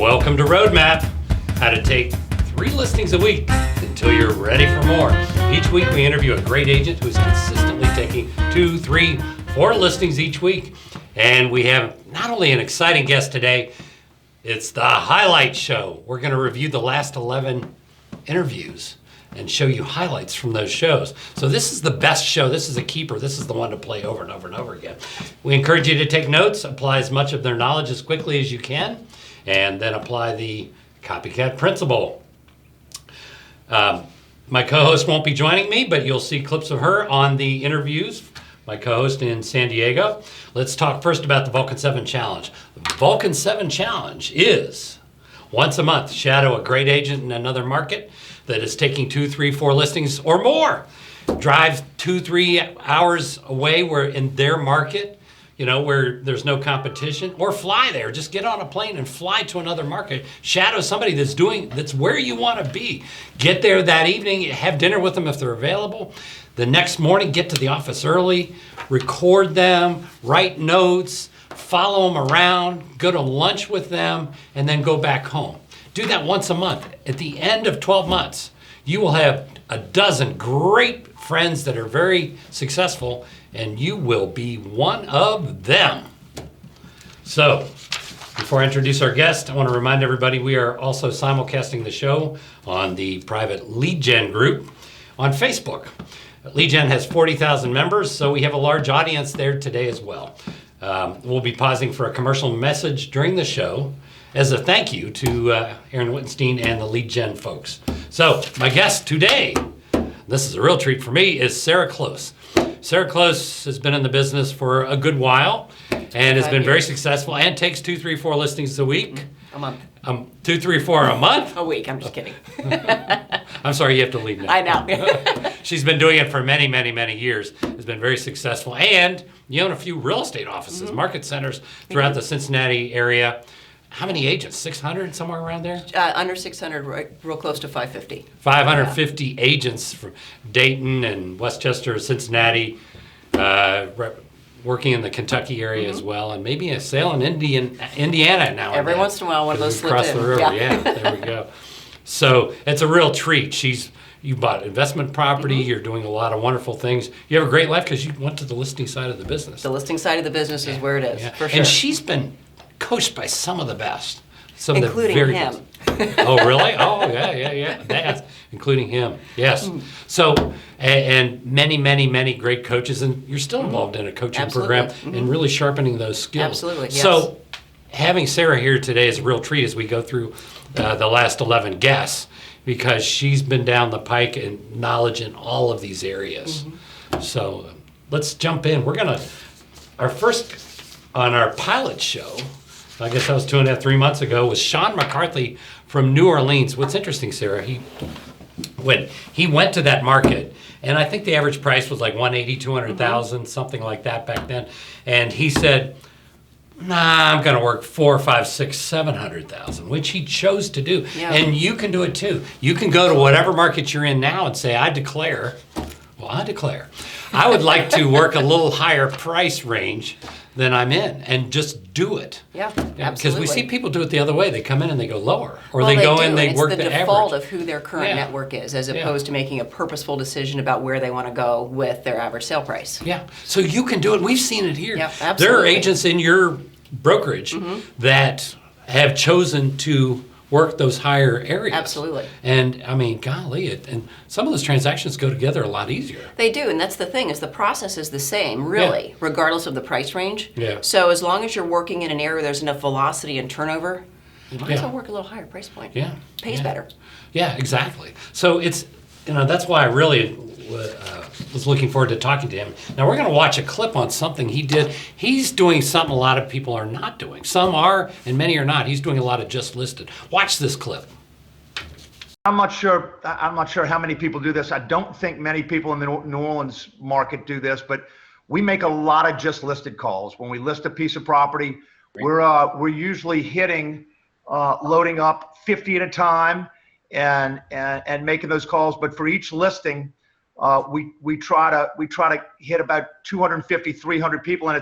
Welcome to Roadmap, how to take 3 listings a week until you're ready for more. Each week we interview a great agent who's consistently taking 2, 3, 4 listings each week. And we have not only an exciting guest today, it's the highlight show. We're going to review the last 11 interviews and show you highlights from those shows. So this is the best show. This is a keeper. This is the one to play over and over and over again. We encourage you to take notes, apply as much of their knowledge as quickly as you can, and then apply the copycat principle. My co-host won't be joining me, but you'll see clips of her on the interviews. My co-host in San Diego. Let's talk first about the Vulcan7 Challenge. The Vulcan7 Challenge is once a month, shadow a great agent in another market that is taking 2, 3, 4 listings or more. Drive 2, 3 hours away where in their market, where there's no competition, or fly there. Just get on a plane and fly to another market. Shadow somebody that's where you want to be. Get there that evening, have dinner with them if they're available. The next morning, get to the office early, record them, write notes, follow them around, go to lunch with them, and then go back home. Do that once a month. At the end of 12 months, you will have a dozen great friends that are very successful, and you will be one of them. So, before I introduce our guest, I want to remind everybody we are also simulcasting the show on the private Lead Gen group on Facebook. Lead Gen has 40,000 members, so we have a large audience there today as well. We'll be pausing for a commercial message during the show as a thank you to Aaron Wittenstein and the Lead Gen folks. So, my guest today, this is a real treat for me, is Sarah Close. Sarah Close has been in the business for a good while and has been very successful and takes 2, 3, 4 listings a week. A month. 2, 3, 4 a month? A week, I'm just kidding. I'm sorry, you have to leave now. I know. She's been doing it for many, many, many years. Has been very successful. And you own a few real estate offices, market centers throughout the Cincinnati area. How many agents? 600, somewhere around there? Under 600, real close to 550. 550 agents from Dayton and Westchester, Cincinnati, working in the Kentucky area as well, and maybe a sale in Indiana now. Every once in a while, one of those slips across in. the river, yeah, there we go. So it's a real treat. You bought investment property. You're doing a lot of wonderful things. You have a great life because you went to the listing side of the business. The listing side of the business is where it is, for sure. And she's been coached by some of the best. Including him. Oh, really? Oh, yeah. That's including him. Yes. So, and many, many, many great coaches, and you're still involved in a coaching program and really sharpening those skills. Absolutely. Yes. So, having Sarah here today is a real treat as we go through the last 11 guests, because she's been down the pike and knowledge in all of these areas. So, let's jump in. Our first on our pilot show, I guess that was 2.5, 3 months ago, was Sean McCarthy from New Orleans. What's interesting, Sarah, when he went to that market, and I think the average price was like 180, 200,000, something like that back then. And he said, nah, I'm going to work 4, 5, 6, 700,000, which he chose to do. Yeah. And you can do it too. You can go to whatever market you're in now and say, I declare, I would like to work a little higher price range than I'm in, and just do it. Yeah, Because absolutely. we see people do it the other way. They come in and they go lower, or Well, they go do, in, they and work it's the the default average. of who their current Yeah. network is, as opposed to making a purposeful decision about where they want to go with their average sale price. Yeah, so you can do it. We've seen it here. Yeah, There are absolutely. agents in your brokerage that have chosen to work those higher areas. Absolutely. And I mean, golly, and some of those transactions go together a lot easier. They do, and that's the thing, is the process is the same, really, regardless of the price range. Yeah. So as long as you're working in an area where there's enough velocity and turnover, you might as well work a little higher price point. Yeah. Pays better. Yeah, exactly. So it's, that's why I really was looking forward to talking to him. Now we're going to watch a clip on something he did. He's doing something a lot of people are not doing. Some are, and many are not. He's doing a lot of just listed. Watch this clip. I'm not sure how many people do this. I don't think many people in the New Orleans market do this, but we make a lot of just listed calls. When we list a piece of property, we're usually hitting loading up 50 at a time and making those calls. But for each listing, we try to hit about 250, 300 people, and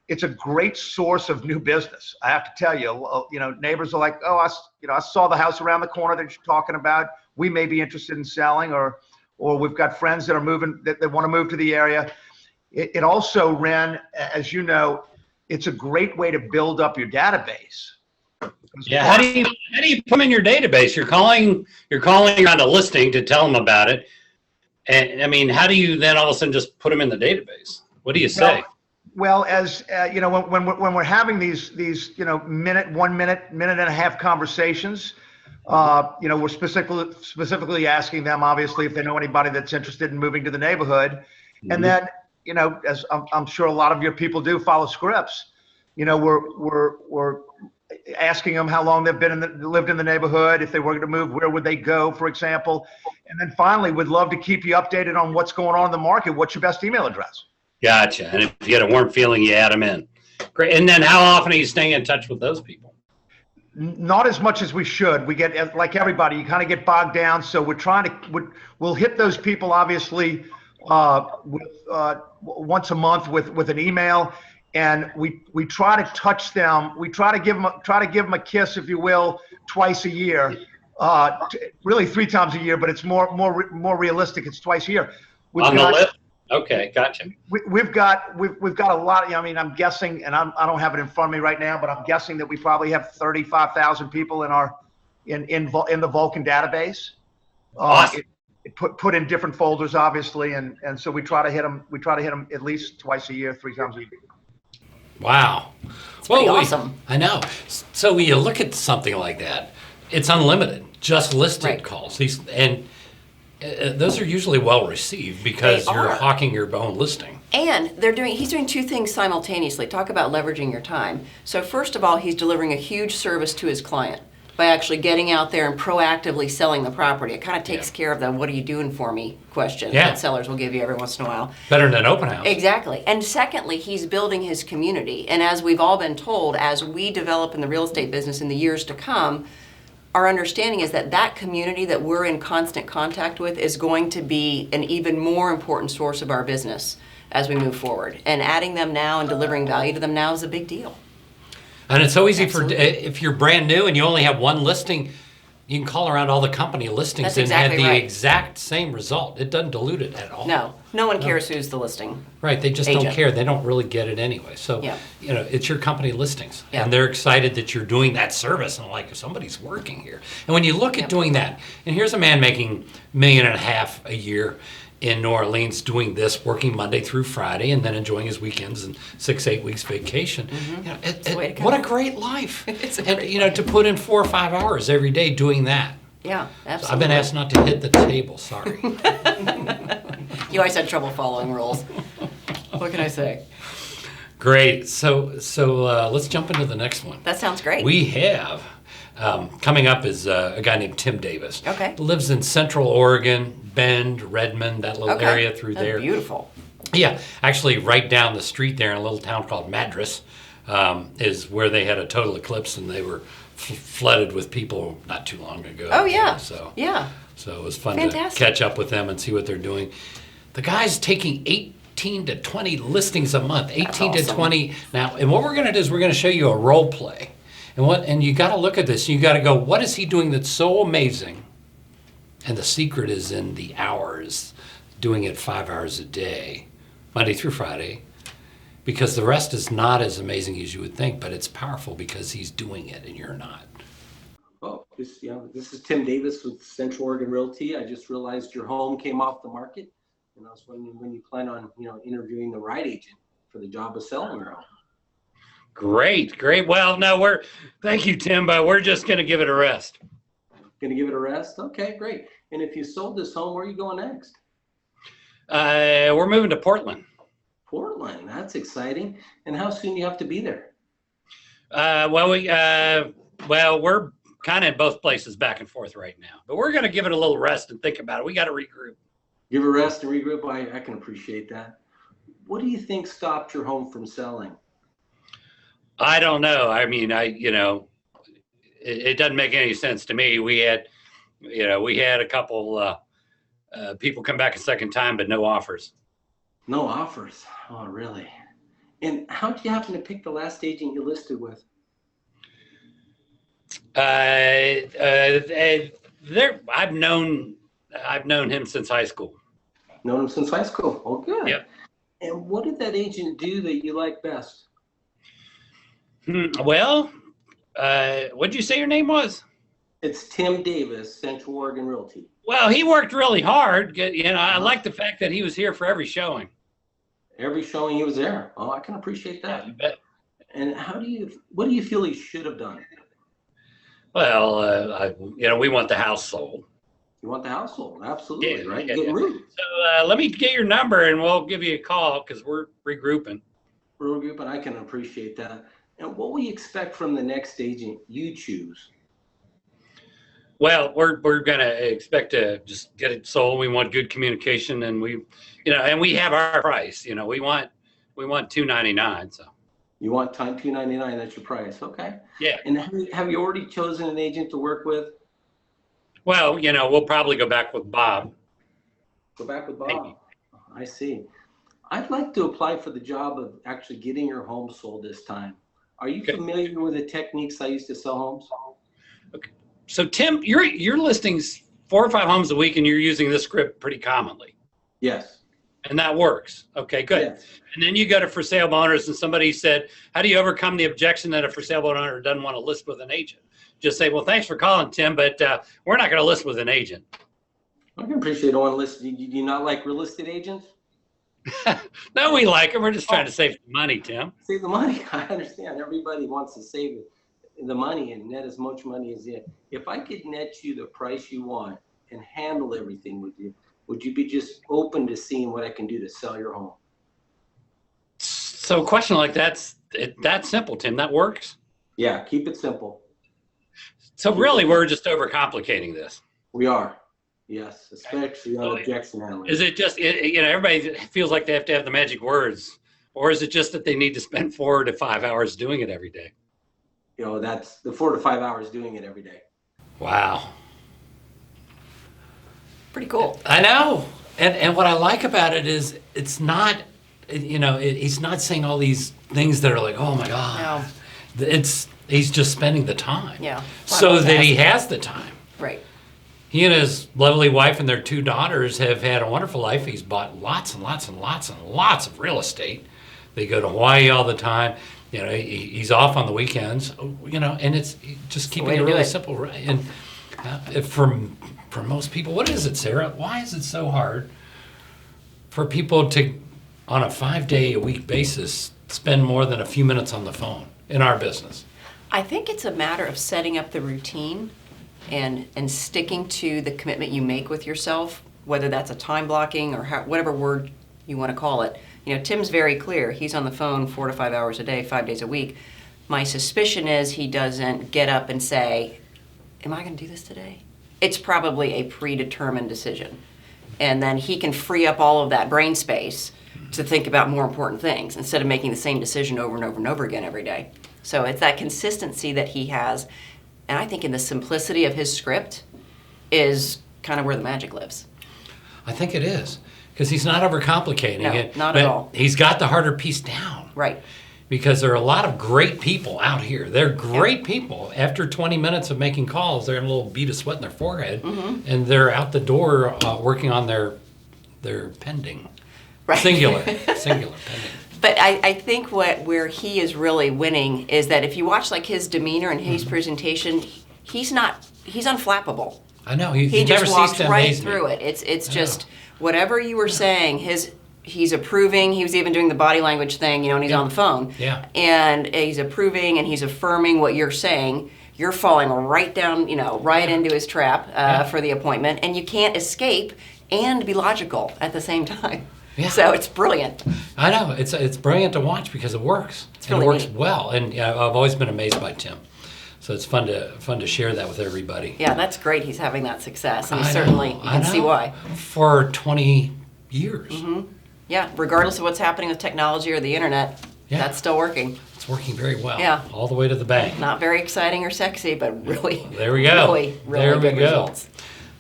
it's a great source of new business. I have to tell you, neighbors are like, oh, I saw the house around the corner that you're talking about. We may be interested in selling, or we've got friends that are moving, that want to move to the area. It also, Ren, as you know, it's a great way to build up your database. Yeah, how do you put them in your database? You're calling around a listing to tell them about it, and I mean, how do you then all of a sudden just put them in the database? What do you say? Well, as when we're having these minute and a half conversations, we're specifically asking them, obviously, if they know anybody that's interested in moving to the neighborhood, and then as I'm sure a lot of your people do, follow scripts. We're asking them how long they've lived in the neighborhood. If they were to move, where would they go, for example? And then finally, we'd love to keep you updated on what's going on in the market. What's your best email address? Gotcha. And if you get a warm feeling, you add them in. Great. And then how often are you staying in touch with those people? Not as much as we should. We get, like everybody, you kind of get bogged down. So we'll hit those people, obviously, once a month with an email. And we try to touch them. We try to give them a kiss, if you will, twice a year, really 3 times a year, but it's more realistic. It's twice a year. On the list? Okay, gotcha. We've got a lot. I mean, I'm guessing, and I don't have it in front of me right now, but I'm guessing that we probably have 35,000 people in the Vulcan database. Awesome. Put in different folders, obviously, and so we try to hit them. We try to hit them at least twice a year, 3 times a year. Wow. It's pretty awesome. I know. So when you look at something like that, it's unlimited, just listed calls. Those are usually well received because you're hawking your own listing. And he's doing 2 things simultaneously. Talk about leveraging your time. So first of all, he's delivering a huge service to his client by actually getting out there and proactively selling the property. It kind of takes care of the "what are you doing for me" question that sellers will give you every once in a while. Better than an open house. Exactly. And secondly, he's building his community. And as we've all been told, as we develop in the real estate business in the years to come, our understanding is that community that we're in constant contact with is going to be an even more important source of our business as we move forward. And adding them now and delivering value to them now is a big deal. And it's so easy if you're brand new and you only have one listing, you can call around all the company listings and have the exact same result. It doesn't dilute it at all. No one cares who's the listing. Right, they just don't care. They don't really get it anyway. So, it's your company listings. And they're excited that you're doing that service. And like, somebody's working here. And when you look at doing that, and here's a man making $1.5 million a year in New Orleans doing this, working Monday through Friday, and then enjoying his weekends and 6-8 weeks vacation. What a great life! To put in 4 or 5 hours every day doing that. Yeah, absolutely. So I've been asked not to hit the table. Sorry. You always had trouble following rules. What can I say? Great. So let's jump into the next one. That sounds great. We have. Coming up is a guy named Tim Davis. Okay. Lives in Central Oregon, Bend, Redmond, that little area through there. Beautiful. Yeah, actually right down the street there in a little town called Madras is where they had a total eclipse and they were flooded with people not too long ago. Oh, yeah. So it was fun to catch up with them and see what they're doing. The guy's taking 18 to 20 listings a month, 18 to 20 now. And what we're going to do is we're going to show you a role play. And you got to look at this. You got to go, what is he doing that's so amazing? And the secret is in the hours, doing it 5 hours a day, Monday through Friday, because the rest is not as amazing as you would think, but it's powerful because he's doing it and you're not. Oh, this is Tim Davis with Central Oregon Realty. I just realized your home came off the market, and I was wondering when you plan on, interviewing the right agent for the job of selling your home. Great. Well, no, thank you, Tim, but we're just going to give it a rest. Going to give it a rest? Okay, great. And if you sold this home, where are you going next? We're moving to Portland. Portland, that's exciting. And how soon do you have to be there? We're kind of in both places back and forth right now, but we're going to give it a little rest and think about it. We got to regroup. Give a rest and regroup. I can appreciate that. What do you think stopped your home from selling? I don't know. I mean, it doesn't make any sense to me. We had a couple people come back a second time, but no offers. No offers. Oh, really? And how did you happen to pick the last agent you listed with? I've known him since high school. Known him since high school. Oh, good. Yep. And what did that agent do that you like best? Well, what'd you say your name was? It's Tim Davis, Central Oregon Realty. Well, he worked really hard. I like the fact that he was here for every showing. Every showing he was there. Oh, I can appreciate that. Yeah, you bet. And what do you feel he should have done? Well, we want the house sold. You want the house sold? Absolutely, Yeah, right? yeah, Get yeah. moved. So let me get your number and we'll give you a call because we're regrouping. We're regrouping. I can appreciate that. And what will you expect from the next agent you choose? Well, we're going to expect to just get it sold. We want good communication, and we have our price. We want $299. So You want time $299? That's your price. Okay. yeah. And have you already chosen an agent to work with? Well, we'll probably go back with Bob. Go back with Bob. Maybe. I see. I'd like to apply for the job of actually getting your home sold this time. Are you familiar with the techniques I used to sell homes? Okay. So Tim, your listings 4 or 5 homes a week, and you're using this script pretty commonly. Yes. And that works. Okay, good. Yes. And then you go to for sale by owners, and somebody said, how do you overcome the objection that a for sale by owner doesn't want to list with an agent? Just say, well, thanks for calling, Tim, but we're not going to list with an agent. I can appreciate it on list. Do you not like real estate agents? No, we like them. We're just trying to save some money, Tim. Save the money. I understand. Everybody wants to save the money and net as much money as it. If I could net you the price you want and handle everything with you, would you be just open to seeing what I can do to sell your home? So a question like that's simple, Tim. That works? Yeah, keep it simple. So really, we're just overcomplicating this. We are. Yes, especially on objection handling. Is it just, everybody feels like they have to have the magic words, or is it just that they need to spend 4 to 5 hours doing it every day? That's the 4 to 5 hours doing it every day. Wow. Pretty cool. I know. And what I like about it is it's not, he's not saying all these things that are like, oh my God. No. He's just spending the time. Yeah. So that he has the time. Right. He and his lovely wife and their 2 daughters have had a wonderful life. He's bought lots and lots and lots and lots of real estate. They go to Hawaii all the time. He's off on the weekends, and it's just keeping it really simple. And for most people, what is it, Sarah? Why is it so hard for people to, on a 5-day-a-week basis, spend more than a few minutes on the phone in our business? I think it's a matter of setting up the routine and sticking to the commitment you make with yourself, whether that's a time blocking or whatever word you want to call it. Tim's very clear. He's on the phone 4 to 5 hours a day, 5 days a week. My suspicion is he doesn't get up and say, am I going to do this today? It's probably a predetermined decision. And then he can free up all of that brain space to think about more important things instead of making the same decision over and over and over again every day. So it's that consistency that he has. And I think in the simplicity of his script is kind of where the magic lives. I think it is. Because he's not overcomplicating it. Not at all. He's got the harder piece down. Right. Because there are a lot of great people out here. They're great people. After 20 minutes of making calls, they're in a little bead of sweat in their forehead, and they're out the door working on their pending. Right. Singular pending. But I think where he is really winning is that if you watch like his demeanor and his presentation, he's unflappable. I know. He never just walks ceased to right amaze me. through it. It's just whatever you were saying, he's approving. He was even doing the body language thing, and he's on the phone. Yeah. And he's approving and he's affirming what you're saying. You're falling right down, right into his trap for the appointment, and you can't escape and be logical at the same time. Yeah. So it's brilliant. I know. It's brilliant to watch because it works. Really it works neat. well. And I've always been amazed by Tim. So it's fun to share that with everybody. Yeah, that's great. He's having that success, and I certainly know, you can see why. For 20 years. Yeah, regardless of what's happening with technology or the internet, that's still working. It's working very well. Yeah. All the way to the bank. Not very exciting or sexy, but really, There we go. really There we good go. results.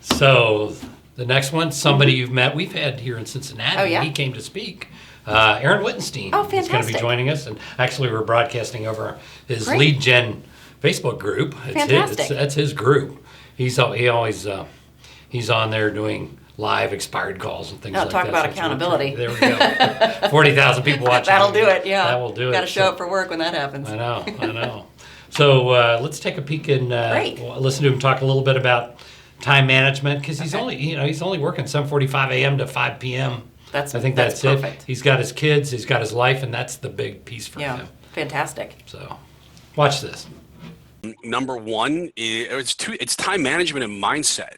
So the next one, somebody you've met, we've had here in Cincinnati. Oh, yeah? He came to speak Aaron Wittenstein Oh, is going to be fantastic. joining us. And actually, we're broadcasting over his Great. Lead Gen Facebook group. Fantastic. That's his group. He's always he's on there doing live expired calls and things Oh, like talk that. about So it's really accountability. There we go. 40,000 people watching. That'll do it, yeah. That will do it. Got to show up for work when that happens. I know. So let's take a peek and Great. listen to him talk a little bit about time management, because he's only working 7:45 a.m. to 5 p.m. I think that's perfect. it. He's got his kids, he's got his life, and that's the big piece for Yeah, him. fantastic. So watch this. Number one is it's time management and mindset.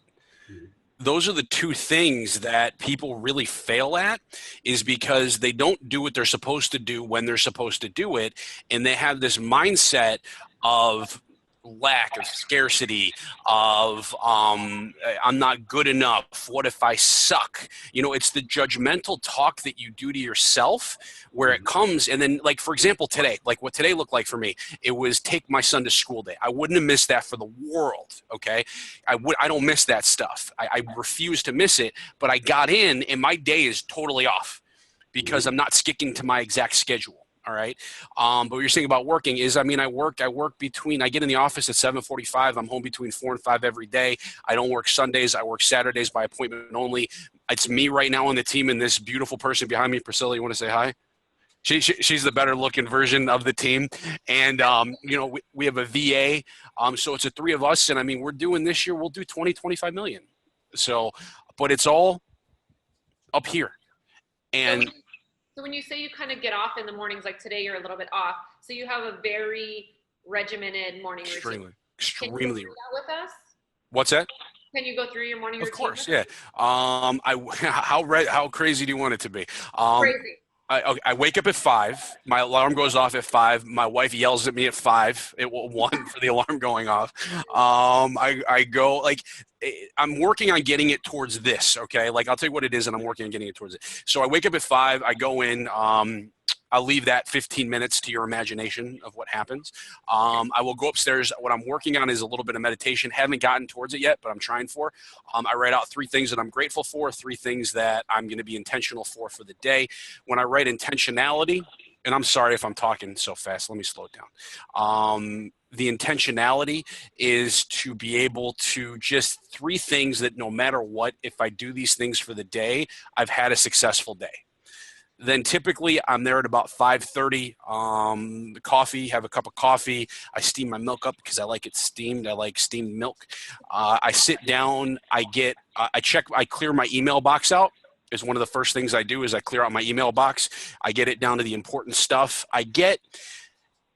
Those are the two things that people really fail at, is because they don't do what they're supposed to do when they're supposed to do it. And they have this mindset of lack, of scarcity, of I'm not good enough. What if I suck? It's the judgmental talk that you do to yourself where it comes. And then, like, for example, today, like what today looked like for me, it was take my son to school day. I wouldn't have missed that for the world. Okay. I don't miss that stuff. I refuse to miss it, but I got in and my day is totally off because I'm not sticking to my exact schedule. All right. But what you're saying about working is, I work I get in the office at 7:45. I'm home between 4 and 5 every day. I don't work Sundays. I work Saturdays by appointment only. It's me right now on the team and this beautiful person behind me. Priscilla, you want to say hi? She's the better looking version of the team. And, we have a VA. So it's the three of us. And we're doing this year, we'll do 25 million. So, but it's all up here. And so when you say you kind of get off in the mornings, like today you're a little bit off, so you have a very regimented morning routine. Extremely. Can you do that with us? What's that? Can you go through your morning routine? Of course, with yeah. us? How crazy do you want it to be? Crazy. I wake up at 5. My alarm goes off at 5. My wife yells at me at 5. It will 1 for the alarm going off. I go I'm working on getting it towards this. Okay, I'll tell you what it is, and I'm working on getting it towards it. So I wake up at 5. I go in. I'll leave that 15 minutes to your imagination of what happens. I will go upstairs. What I'm working on is a little bit of meditation. Haven't gotten towards it yet, but I'm trying for. I write out 3 things that I'm grateful for, 3 things that I'm going to be intentional for the day. When I write intentionality, and I'm sorry if I'm talking so fast, let me slow it down. The intentionality is to be able to just 3 things that no matter what, if I do these things for the day, I've had a successful day. Then typically I'm there at about 5:30. Have a cup of coffee. I steam my milk up because I like it steamed. I like steamed milk. I sit down. I clear my email box out. Is one of the first things I do is I clear out my email box. I get it down to the important stuff. I get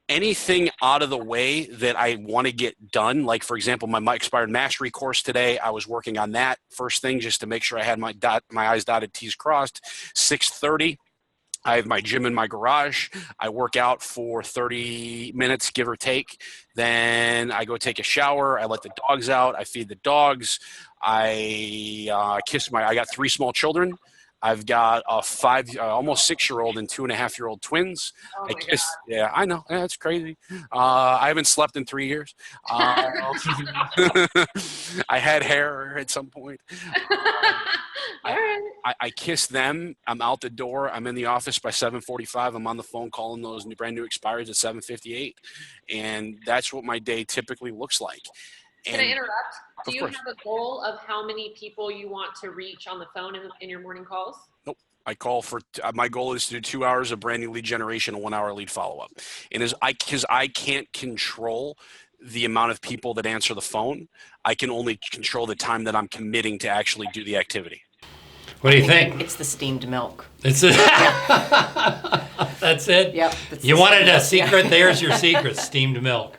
anything out of the way that I want to get done. Like, for example, my expired mastery course today, I was working on that first thing just to make sure I had my I's dotted, T's crossed. 6:30. I have my gym in my garage. I work out for 30 minutes, give or take. Then I go take a shower. I let the dogs out. I feed the dogs. I got 3 small children. I've got a almost 6-year-old and 2.5-year-old twins. Oh my God. Yeah, I know. Yeah, that's crazy. I haven't slept in 3 years. I had hair at some point. All right. I kiss them. I'm out the door. I'm in the office by 7:45. I'm on the phone calling those brand new expires at 7:58. And that's what my day typically looks like. Can I interrupt? Do you course. have a goal of how many people you want to reach on the phone in your morning calls? Nope. I call for my goal is to do 2 hours of brand new lead generation and 1 hour lead follow-up. And because I can't control the amount of people that answer the phone, I can only control the time that I'm committing to actually do the activity. What do you think? It's the steamed milk. It's it. That's it? Yep. You wanted a secret? There's your secret, steamed milk.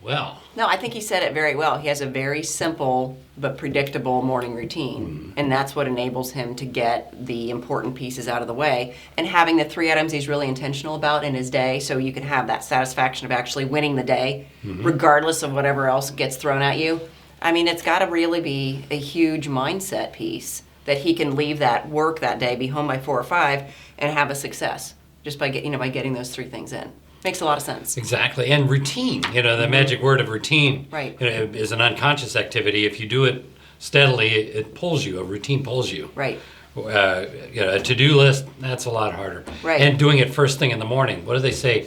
Well. No, I think he said it very well. He has a very simple but predictable morning routine, and that's what enables him to get the important pieces out of the way. And having the 3 items he's really intentional about in his day, so you can have that satisfaction of actually winning the day, regardless of whatever else gets thrown at you. It's got to really be a huge mindset piece that he can leave that work that day, be home by 4 or 5, and have a success just by getting those 3 things in. Makes a lot of sense. Exactly. And routine, the magic word of routine, Right. Is an unconscious activity. If you do it steadily, it pulls you. A routine pulls you. Right. A to-do list, that's a lot harder. Right. And doing it first thing in the morning. What do they say?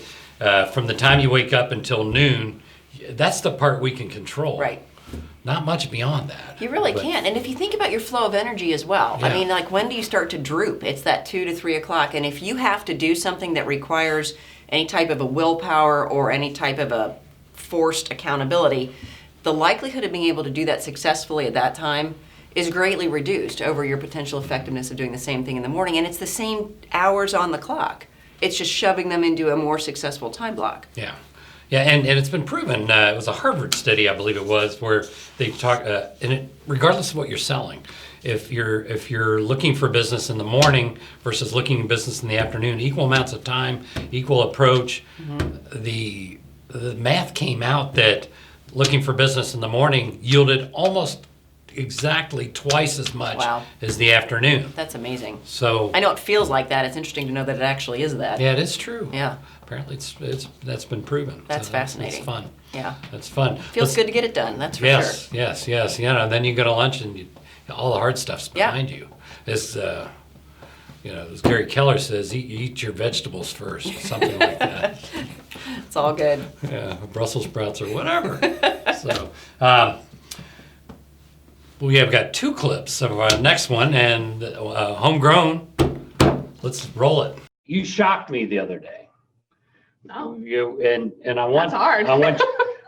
From the time you wake up until noon, that's the part we can control. Right. Not much beyond that. You really can't. And if you think about your flow of energy as well, I Yeah. mean, like, when do you start to droop? It's that 2 to 3 o'clock. And if you have to do something that requires any type of a willpower or any type of a forced accountability, the likelihood of being able to do that successfully at that time is greatly reduced over your potential effectiveness of doing the same thing in the morning. And it's the same hours on the clock. It's just shoving them into a more successful time block. Yeah. Yeah, and it's been proven. It was a Harvard study, I believe it was, where they talk. Regardless of what you're selling, if you're looking for business in the morning versus looking for business in the afternoon, equal amounts of time, equal approach. The math came out that looking for business in the morning yielded almost exactly twice as much Wow. as the afternoon. That's amazing. So I know it feels like that. It's interesting to know that it actually is that. yeah, it is true. Yeah. Apparently, that's been proven. That's fascinating. It's fun. Yeah. That's fun. Feels good to get it done, that's for Yes, sure. yes. And then you go to lunch and all the hard stuff's Yeah. behind you. As as Gary Keller says, eat your vegetables first, something like that. It's all good. Yeah, Brussels sprouts or whatever. So, we have got 2 clips of our next one, and homegrown. Let's roll it. You shocked me the other day. Oh, And I want that's hard.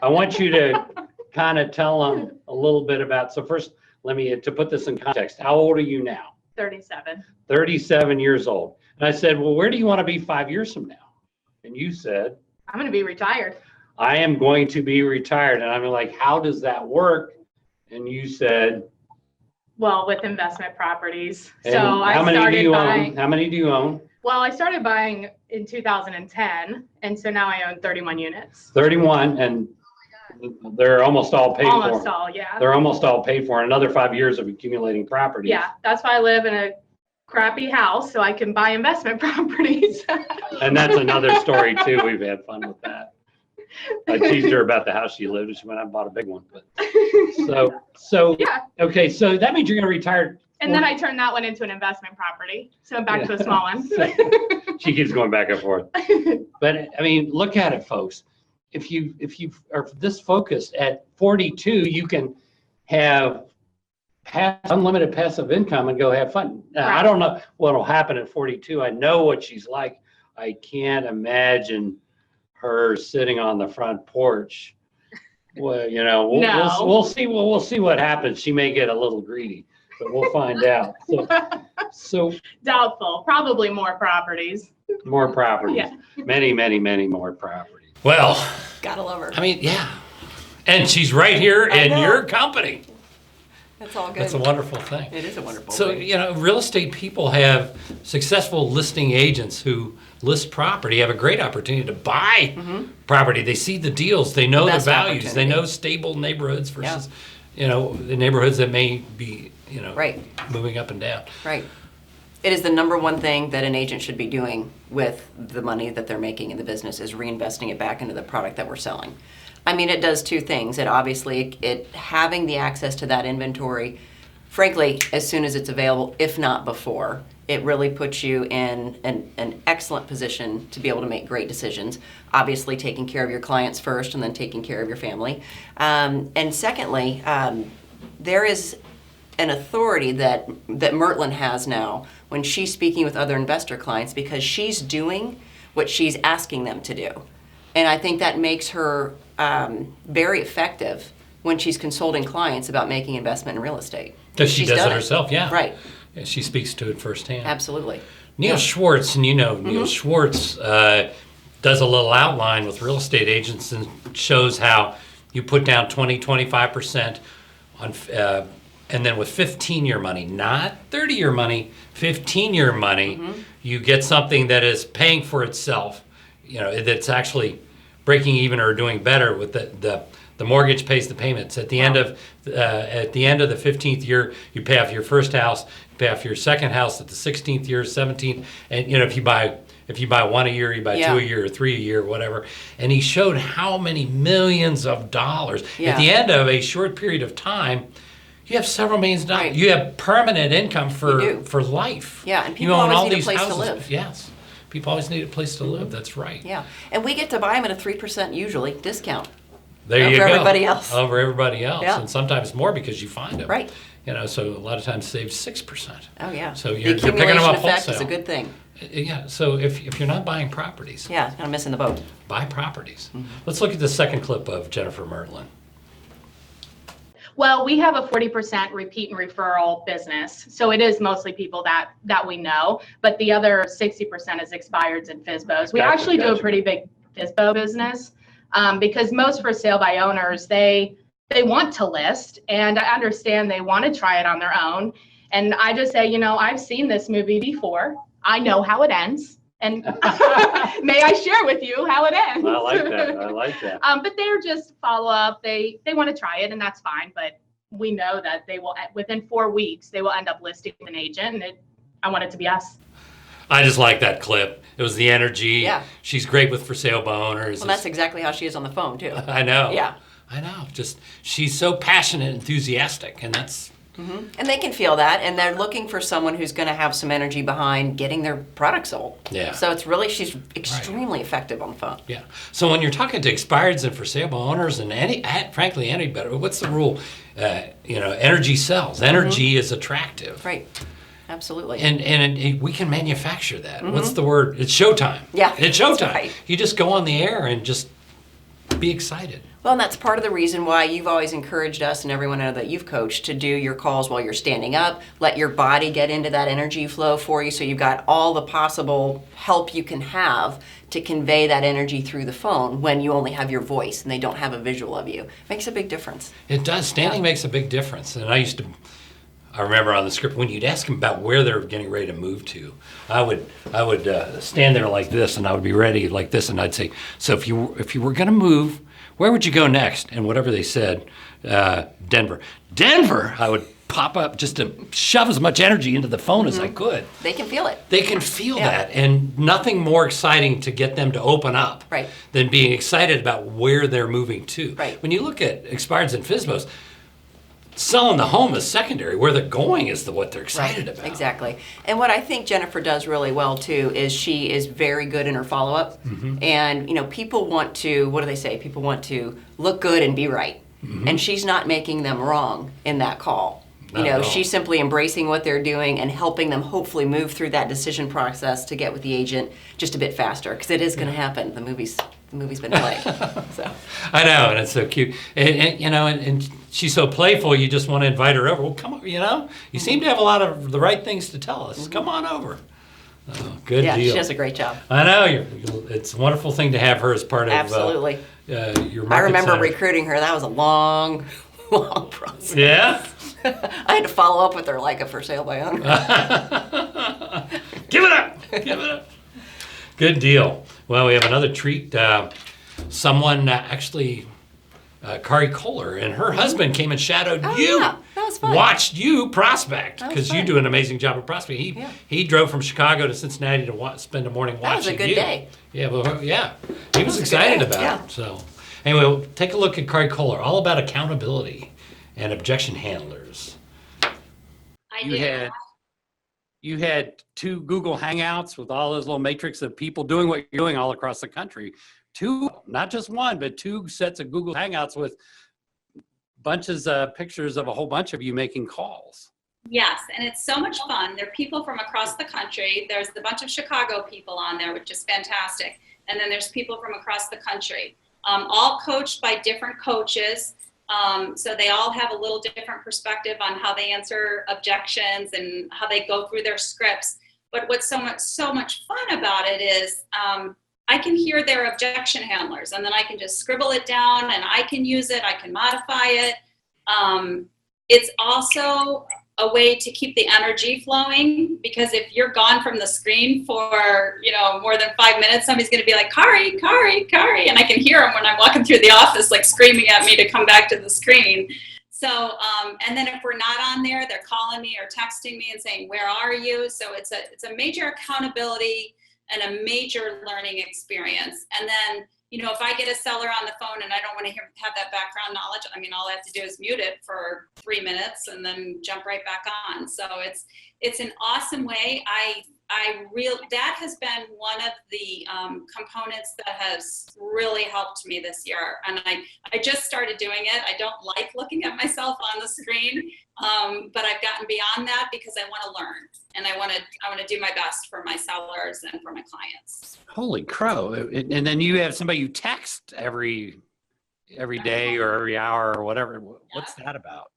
I want you to kind of tell them a little bit about. So first, to put this in context. How old are you now? 37. 37 years old. And I said, well, where do you want to be 5 years from now? And you said, I'm going to be retired. I am going to be retired. And I'm like, how does that work? And you said, Well, with investment properties. and So how I many do started you buying. own? How many do you own? Well, I started buying in 2010, and so now I own 31 units. 31, and they're almost all paid Almost for. all, yeah. They're almost all paid for. Another 5 years of accumulating properties. Yeah, that's why I live in a crappy house so I can buy investment properties. And that's another story too. We've had fun with that. I teased her about the house she lived in. She went out and bought a big one. But so Yeah. okay. So that means you're going to retire. And then I turned that one into an investment property. So I'm back to a small one. She keeps going back and forth. But I mean, look at it, folks. If you are this focused at 42, you can have unlimited passive income and go have fun. Now, I Right. don't know what will happen at 42. I know what she's like. I can't imagine her sitting on the front porch. Well, we'll No. we'll see. We'll see what happens. She may get a little greedy, but we'll find out. So Doubtful. Probably more properties. more properties. Yeah. Many more properties. Well, Gotta love her. I mean, yeah. And she's right here I in know. your company. That's all good. That's a wonderful thing. It is a wonderful So, thing. real estate people have successful listing agents who list property, have a great opportunity to buy property. They see the deals, they know the Best values, they opportunity. know stable neighborhoods versus, the neighborhoods that may be, Right. moving up and down. Right. It is the number one thing that an agent should be doing with the money that they're making in the business is reinvesting it back into the product that we're selling. I mean, it does 2 things. It obviously, having the access to that inventory, frankly, as soon as it's available, if not before, it really puts you in an excellent position to be able to make great decisions. Obviously, taking care of your clients first and then taking care of your family. And secondly, there is an authority that Mertlin has now when she's speaking with other investor clients because she's doing what she's asking them to do. And I think that makes her very effective when she's consulting clients about making investment in real estate. Because she She's does done it herself, yeah. Right, Yeah, she speaks to it firsthand. absolutely. Neil Yeah. Schwartz, and Neil Schwartz does a little outline with real estate agents and shows how you put down 20-25% on, and then with 15-year money, not 30-year money, 15-year money, you get something that is paying for itself. That's actually breaking even or doing better with the mortgage pays the payments. At the end of the 15th year, you pay off your first house, you pay off your second house at the 16th year, 17th, and if you buy one a year, you buy 2 a year or 3 a year, whatever. And he showed how many millions of dollars at the end of a short period of time You have several millions of dollars. Right. You have permanent income You do. for life. Yeah, and You people own always all need a these place to houses. live. Yes. People always need a place to live. That's right. Yeah, and we get to buy them at a 3% usually discount. There you Over go. everybody else. Over everybody else. Yeah. And sometimes more because you find them. Right. You know, so a lot of times save 6%. Oh, yeah. So The you're picking them accumulation up effect is a wholesale. good thing. Yeah, so if you're not buying properties, Yeah, kind of missing the boat. buy properties. Mm-hmm. Let's look at the second clip of Jennifer Mertlin. Well, we have a 40% repeat and referral business. So it is mostly people that we know, but the other 60% is expireds and FSBOs. We actually do a pretty big FSBO business because most for sale by owners, they want to list, and I understand they want to try it on their own. And I just say, you know, I've seen this movie before. I know how it ends. And may I share with you how it ends? I like that. I like that. But they're just follow up. They want to try it, and that's fine. But we know that they will, within 4 weeks, they will end up listing with an agent. And I want it to be us. I just like that clip. It was the energy. Yeah. She's great with for sale by owners. Well, that's exactly how she is on the phone, too. I know. Yeah. I know. Just she's so passionate, enthusiastic, and that's And they can feel that, and they're looking for someone who's going to have some energy behind getting their product sold. Yeah. So it's really, she's extremely effective on the phone. yeah. So when you're talking to expireds and for sale by owners and frankly any better, what's the rule? You know, energy sells. Energy is attractive. Right. Absolutely. And we can manufacture that. What's the word? It's showtime. Yeah, It's that's showtime. right. You just go on the air and just be excited. Well, and that's part of the reason why you've always encouraged us and everyone I know that you've coached to do your calls while you're standing up, let your body get into that energy flow for you so you've got all the possible help you can have to convey that energy through the phone when you only have your voice and they don't have a visual of you. Makes a big difference. It does. Standing makes a big difference. And I remember on the script when you'd ask them about where they're getting ready to move to, I would stand there like this, and I would be ready like this, and I'd say, so if you were going to move, where would you go next? And whatever they said, Denver. I would pop up just to shove as much energy into the phone as I could. They can feel it. They can feel Yeah. that, and nothing more exciting to get them to open up Right. than being excited about where they're moving to. Right. When you look at expireds and FSBOs, selling the home is secondary. Where they're going is what they're excited about. Exactly. And what I think Jennifer does really well too is she is very good in her follow-up. And you know, people want to, what do they say? People want to look good and be right. And she's not making them wrong in that call. Not You know, at all. she's simply embracing what they're doing and helping them hopefully move through that decision process to get with the agent just a bit faster, because it is going to happen. The movie's been played. So I know, and it's so cute. And you know, and she's so playful. You just want to invite her over. Well, come on. You know, you seem to have a lot of the right things to tell us. Come on over. Oh, good yeah, deal. she does a great job. I know. It's a wonderful thing to have her as part of Absolutely. Your I market remember center. recruiting her. That was a long, long process. Yeah. I had to follow up with her like a for sale by owner. Give it up. Give it up. Good deal. Well, we have another treat. Someone actually, Kari Kohler and her husband came and shadowed Oh, you. yeah. That was fun. Watched you prospect, That was because you fun. do an amazing job of prospecting. Yeah. He drove from Chicago to Cincinnati to spend a morning watching That was a good you. day. Yeah, well, yeah. He was was a good excited day, about yeah. it. So anyway, we'll take a look at Kari Kohler, all about accountability and objection handlers. You had 2 Google Hangouts with all those little matrix of people doing what you're doing all across the country. 2, not just 1, but 2 sets of Google Hangouts with bunches of pictures of a whole bunch of you making calls. Yes, and it's so much fun. There are people from across the country. There's a bunch of Chicago people on there, which is fantastic. And then there's people from across the country, all coached by different coaches. So they all have a little different perspective on how they answer objections and how they go through their scripts. But what's so much fun about it is I can hear their objection handlers, and then I can just scribble it down, and I can use it. I can modify it. It's also a way to keep the energy flowing, because if you're gone from the screen for, more than 5 minutes, somebody's going to be like, Kari, and I can hear them when I'm walking through the office, like screaming at me to come back to the screen. So, and then if we're not on there, they're calling me or texting me and saying, where are you? So it's a major accountability and a major learning experience. And then, if I get a seller on the phone and I don't want to have that background knowledge, I mean, all I have to do is mute it for 3 minutes and then jump right back on. So it's an awesome way. That has been one of the components that has really helped me this year. And I just started doing it. I don't like looking at myself on the screen, but I've gotten beyond that because I want to learn and I want to do my best for my sellers and for my clients. Holy crow. And then you have somebody you text every day or every hour or whatever. What's that about?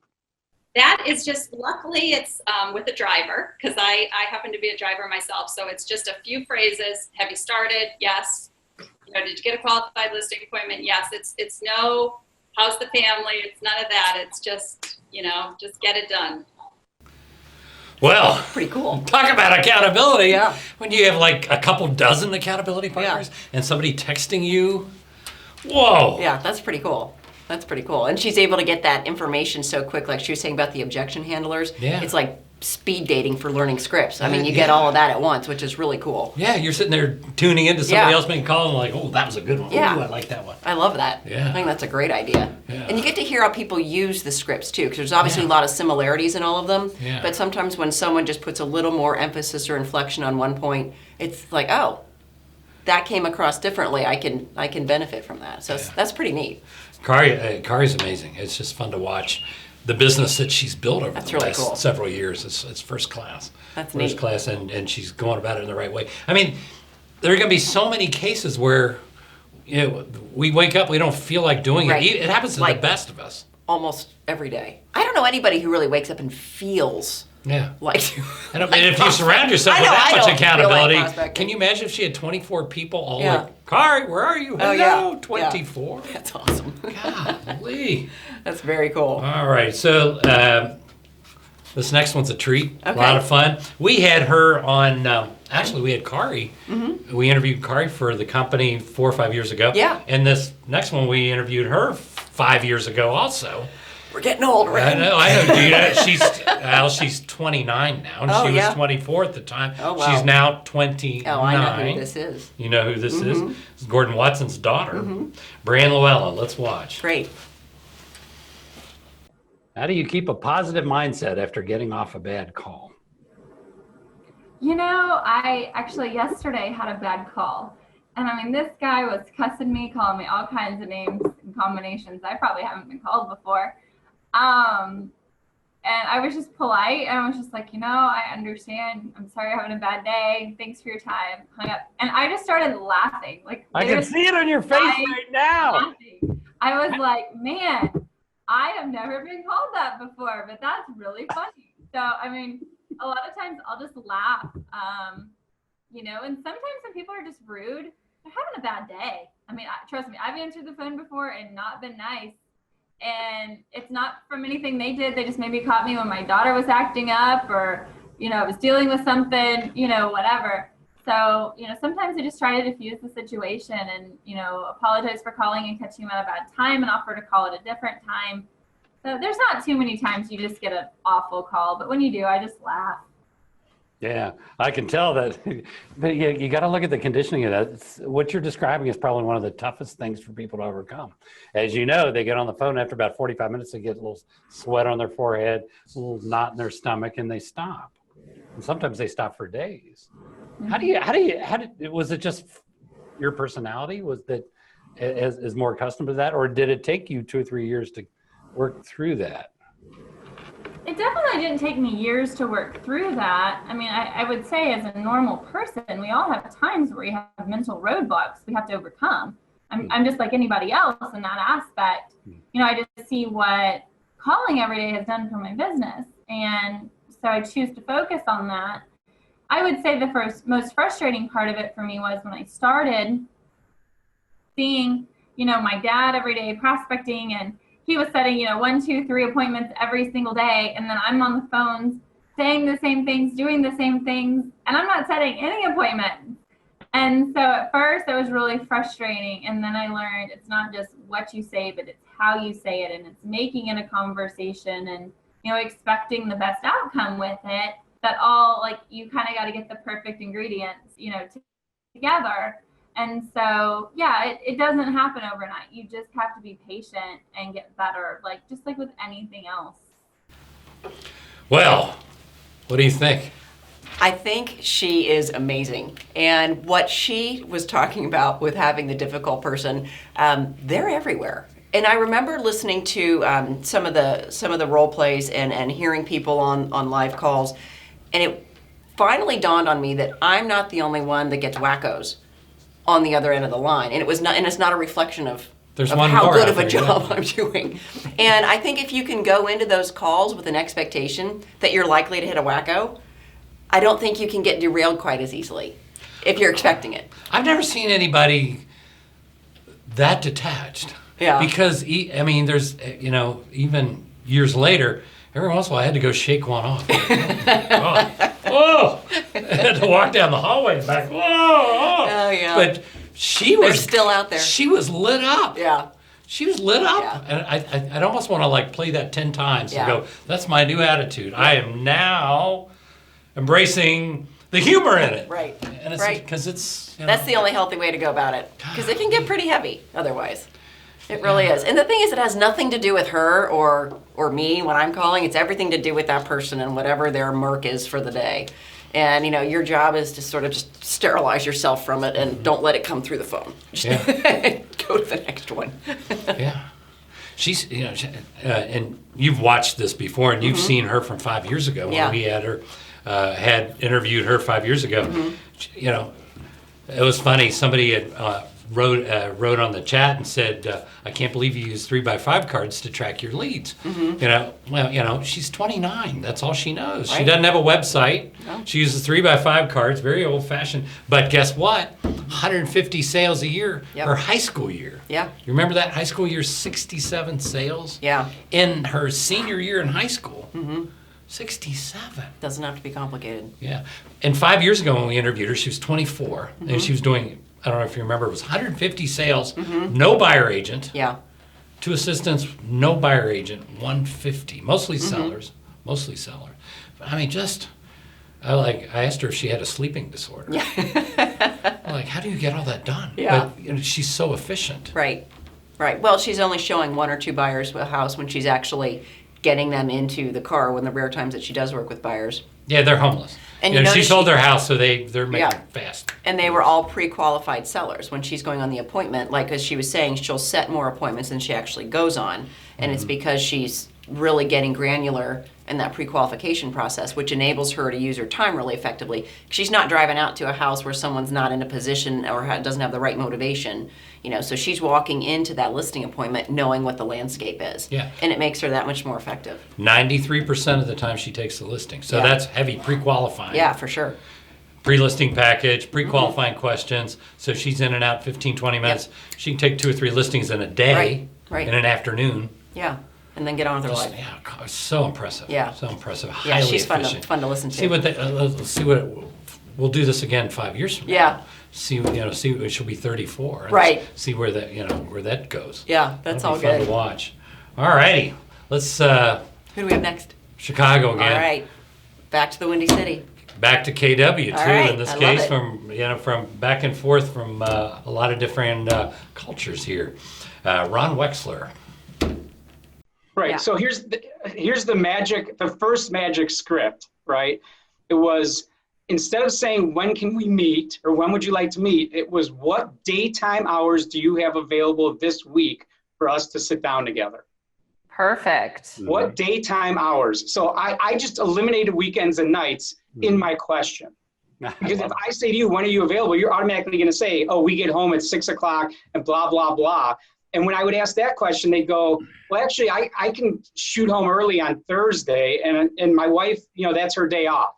That is just, luckily it's with a driver, because I happen to be a driver myself. So it's just a few phrases. Have you started? Yes. Did you get a qualified listing appointment? Yes. It's no, how's the family? It's none of that. It's just, just get it done. Well, Pretty cool. talk about accountability. Yeah. When you have like a couple dozen accountability partners and somebody texting you, whoa. Yeah, that's pretty cool. That's pretty cool. And she's able to get that information so quick, like she was saying about the objection handlers. Yeah. It's like speed dating for learning scripts. I mean, you get all of that at once, which is really cool. Yeah, you're sitting there tuning into somebody Yeah. else making a call and like, oh, that was a good one. Yeah. Oh, I like that one. I love that. Yeah. I think that's a great idea. Yeah. And you get to hear how people use the scripts too, because there's obviously a lot of similarities in all of them. Yeah. But sometimes when someone just puts a little more emphasis or inflection on one point, it's like, oh, that came across differently. I can benefit from that. So that's pretty neat. Kari's amazing. It's just fun to watch the business that she's built over That's the really last cool. several years. It's first class. That's first neat. class, and she's going about it in the right way. I mean, there are going to be so many cases where we wake up, we don't feel like doing Right. it. It happens to Like- the best of us. Almost every day. I don't know anybody who really wakes up and feels Yeah. like. And if you surround yourself I with know, that I much don't feel like accountability, prospecting. can you imagine if she had 24 people all Yeah. like, Kari, where are you? Oh, Hello, yeah. 24? That's awesome. Golly. That's very cool. All right, so this next one's a treat. A Okay. lot of fun. We had her on, actually we had Kari. Mm-hmm. We interviewed Kari for the company 4 or 5 years ago. Yeah. And this next one, we interviewed her 5 years ago also. We're getting old, right? I know, Gina. She's 29 now, and Oh, she was yeah. 24 at the time. Oh, wow. She's now 29. Oh, I know who this is. You know who this is? Mm-hmm. It's Gordon Watson's daughter, Brian Luella. Let's watch. Great. How do you keep a positive mindset after getting off a bad call? I actually yesterday had a bad call. And I mean, this guy was cussing me, calling me all kinds of names and combinations I probably haven't been called before. And I was just polite and I was just like, I understand. I'm sorry you're having a bad day. Thanks for your time. Hung up. And I just started laughing. I can see it on your face right now. Laughing. I was like, man, I have never been called that before, but that's really funny. So, I mean, a lot of times I'll just laugh, and sometimes when people are just rude, they're having a bad day. I mean, trust me, I've answered the phone before and not been nice. And it's not from anything they did. They just maybe caught me when my daughter was acting up or, I was dealing with something, whatever. So, sometimes I just try to diffuse the situation and, apologize for calling and catching them at a bad time and offer to call at a different time. So there's not too many times you just get an awful call, but when you do, I just laugh. Yeah, I can tell that. But you got to look at the conditioning of that. What you're describing is probably one of the toughest things for people to overcome. As you know, they get on the phone after about 45 minutes, they get a little sweat on their forehead, a little knot in their stomach, and they stop. And sometimes they stop for days. Was it just your personality? Was that is more accustomed to that? Or did it take you 2 or 3 years to work through that? It definitely didn't take me years to work through that. I mean, I would say as a normal person, we all have times where we have mental roadblocks we have to overcome. I'm just like anybody else in that aspect. I just see what calling every day has done for my business. And so I choose to focus on that. I would say the most frustrating part of it for me was when I started seeing, my dad every day prospecting, and he was setting, 1, 2, 3 appointments every single day. And then I'm on the phones saying the same things, doing the same things, and I'm not setting any appointments. And so at first it was really frustrating. And then I learned it's not just what you say, but it's how you say it. And it's making it a conversation and, expecting the best outcome with it. That all, like, you kind of got to get the perfect ingredients, together. And so, yeah, it doesn't happen overnight. You just have to be patient and get better, like just like with anything else. Well, what do you think? I think she is amazing. And what she was talking about with having the difficult person, they're everywhere. And I remember listening to some of the role plays and hearing people on live calls, and it finally dawned on me that I'm not the only one that gets wackos on the other end of the line. And it's not a reflection of how good of a job I'm doing. And I think if you can go into those calls with an expectation that you're likely to hit a wacko, I don't think you can get derailed quite as easily if you're expecting it. I've never seen anybody that detached. Yeah. Because, I mean, there's, even years later, every once in a while I had to go shake one off. Oh, I had to walk down the hallway and back. Oh, yeah. But They're still out there. She was lit up. Yeah. She was lit up. Yeah. And I'd almost want to like play that 10 times Yeah. and go, that's my new attitude. I am now embracing the humor in it. Right. And it's Right. because it's, That's the only healthy way to go about it, because it can get pretty heavy otherwise. It really is. And the thing is, it has nothing to do with her or me when I'm calling. It's everything to do with that person and whatever their murk is for the day. And, your job is to sort of just sterilize yourself from it and don't let it come through the phone. Just go to the next one. Yeah. She's, and you've watched this before, and you've seen her from 5 years ago when Yeah. we had interviewed her 5 years ago. It was funny. Somebody had wrote on the chat and said, "I can't believe you use 3x5 cards to track your leads." She's 29. That's all she knows. She Right. doesn't have a website. No. She uses 3x5 cards, very old-fashioned. But guess what? 150 sales a year. Yep. Her high school year. Yeah. You remember that high school year? 67 sales. Yeah. In her senior year in high school. 67. Doesn't have to be complicated. Yeah. And 5 years ago when we interviewed her, she was 24. And she was doing, I don't know if you remember, it was 150 sales, no buyer agent. Yeah. 2 assistants, no buyer agent, 150. Mostly sellers. I mean, I asked her if she had a sleeping disorder. Yeah. I'm like, how do you get all that done? Yeah. But she's so efficient. Right. Well, she's only showing 1 or 2 buyers a house when she's actually getting them into the car, when the rare times that she does work with buyers. Yeah, they're homeless. And she notice sold their house, so they're making Yeah. it fast. And they were all pre-qualified sellers when she's going on the appointment. Like, as she was saying, she'll set more appointments than she actually goes on. And it's because she's really getting granular in that pre-qualification process, which enables her to use her time really effectively. She's not driving out to a house where someone's not in a position or doesn't have the right motivation. So she's walking into that listing appointment knowing what the landscape is. Yeah. And it makes her that much more effective. 93% of the time she takes the listing. So Yeah. that's heavy pre-qualifying. Yeah, for sure. Pre-listing package, pre-qualifying questions. So she's in and out 15, 20 minutes. She can take 2 or 3 listings in a day, Right. in an afternoon. Yeah. And then get on with her life. Yeah, God, it's so impressive. Yeah. So impressive. Yeah, Highly she's efficient. fun to listen to. See what let's see what we'll do this again 5 years from now. Yeah. See she'll be 34. And Right. See where that where that goes. Yeah, that's That'll all be fun good. to watch. All righty, let's Who do we have next? Chicago again. All right. Back to the Windy City. Back to KW too. All right, In this I love case, it. from back and forth from a lot of different cultures here. Ron Wexler. Right. Yeah. So here's the magic, the first magic script, right? It was, instead of saying, when can we meet, or when would you like to meet? It was, what daytime hours do you have available this week for us to sit down together? Perfect. What daytime hours? So I just eliminated weekends and nights in my question. Because if I say to you, when are you available? You're automatically going to say, oh, we get home at 6 o'clock and blah, blah, blah. And when I would ask that question, they'd go, well, actually, I can shoot home early on Thursday, and my wife, that's her day off.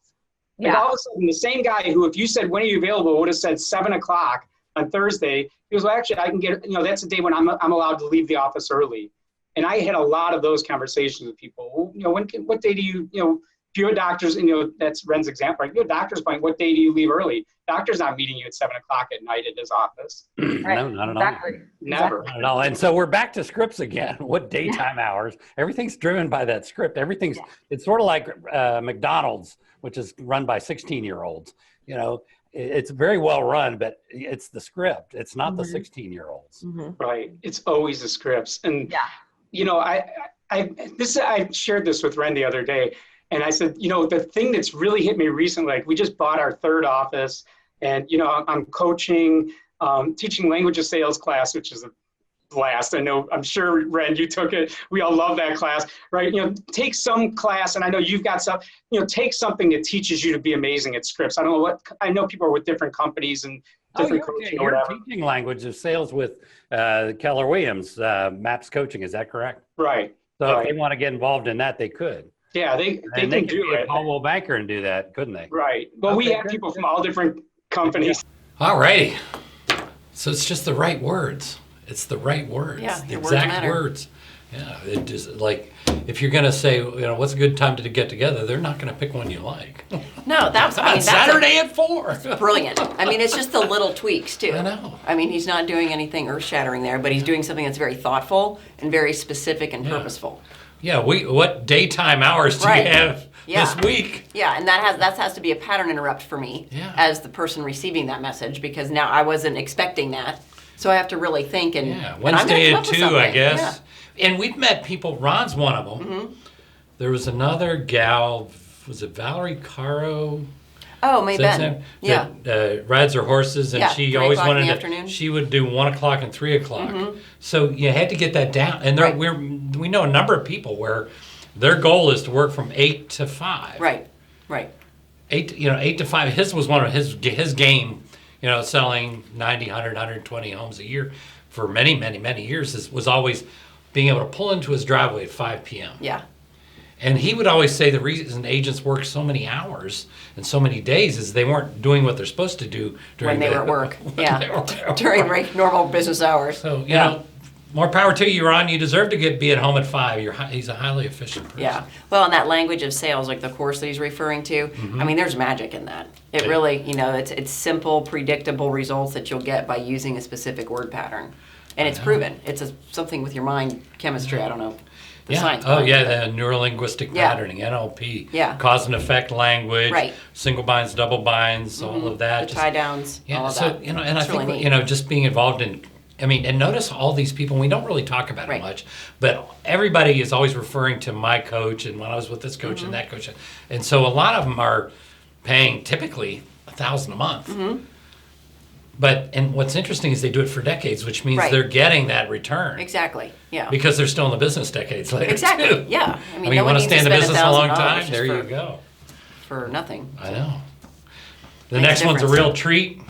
And all of a sudden, the same guy who, if you said, when are you available, would have said 7 o'clock on Thursday, he goes, well, actually, I can get, that's a day when I'm allowed to leave the office early. And I had a lot of those conversations with people. What day do you, if you're a doctor's, that's Ren's example, right? You're a doctor's appointment, what day do you leave early? Doctor's not meeting you at 7 o'clock at night at his office. Right. No, not at all. Exactly. Never. Not at all. And so we're back to scripts again. What daytime hours? Everything's driven by that script. It's sort of like McDonald's, which is run by 16-year-olds. it's very well run, but it's the script. It's not the Mm-hmm. 16-year-olds. Right. It's always the scripts. And, Yeah. you know, I shared this with Ren the other day, and I said, you know, the thing that's really hit me recently, like we just bought our third office, and, you know, I'm coaching, teaching language sales class, which is a blast. I know, I'm sure, Ren, you took it. We all love that class, right? You know, take some class, and I know you've got some, you know, take something that teaches you to be amazing at scripts. I don't know what, I know people are with different companies and different coaching or you're whatever. teaching language of sales with Keller Williams, MAPS Coaching. Is that correct? Right. So right. if they want to get involved in that, they could. Yeah, they And can could do be a it. Caldwell banker and do that, couldn't they? Right. Well, we Okay, have good, people good. from all different companies. All righty. So it's just the right words. It's the right words. Yeah, the your words exact matter. words. Yeah, it just like if you're gonna say, you know, what's a good time to get together, they're not gonna pick one you like. No, that's, I mean, that's Saturday at 4. brilliant. I mean, it's just the little tweaks too. I know. I mean, he's not doing anything earth-shattering there, but he's doing something that's very thoughtful and very specific and purposeful. Yeah, what daytime hours do Right. you have Yeah. this week? Yeah, and that has to be a pattern interrupt for me as the person receiving that message, because now I wasn't expecting that. So I have to really think and Yeah, and I'm gonna Wednesday come at up with 2, I something. guess. And we've met people. Ron's one of them. Mm-hmm. There was another gal. Was it Valerie Caro? Oh, May Is that Ben. his name? Yeah. That rides her horses, and Yeah, she 3 always o'clock in wanted the to. afternoon. She would do 1 o'clock and 3 o'clock. Mhm. So you had to get that down. And Right. we know a number of people where their goal is to work from 8 to 5. Right. Right. 8 to 5. His was one of his game. You know, selling 90, 100, 120 homes a year for many, many, many years was always being able to pull into his driveway at 5 p.m. Yeah. And he would always say the reason agents work so many hours and so many days is they weren't doing what they're supposed to do during When they the- were at work. when Yeah. they were at During work. normal business hours. So, you know, more power to you, Ron. You deserve to be at home at 5. He's a highly efficient person. Yeah. Well, and that language of sales, like the course that he's referring to, Mhm. I mean, there's magic in that. It really, you know, it's simple, predictable results that you'll get by using a specific word pattern. And it's proven. It's something with your mind chemistry. I don't know the science. Oh, behind yeah, it, the neurolinguistic Yeah. patterning, NLP. Yeah. Cause and effect language. Right. Single binds, double binds, all of that. The tie downs, Yeah, all of so, that. you know, and I It's think, really neat. you know, just being involved in, I mean, and notice all these people, we don't really talk about it much, but everybody is always referring to my coach and when I was with this coach Mm-hmm. and that coach. And so a lot of them are paying typically $1,000 a month. Mm-hmm. But, and what's interesting is they do it for decades, which means Right. they're getting that return. Exactly. Yeah. Because they're still in the business decades later. Exactly. Too. Yeah. I mean, you no one want to needs stay in the spend business a long $1,000 time? just There you for- go. For nothing. I know. The Makes a next one's a difference. real treat.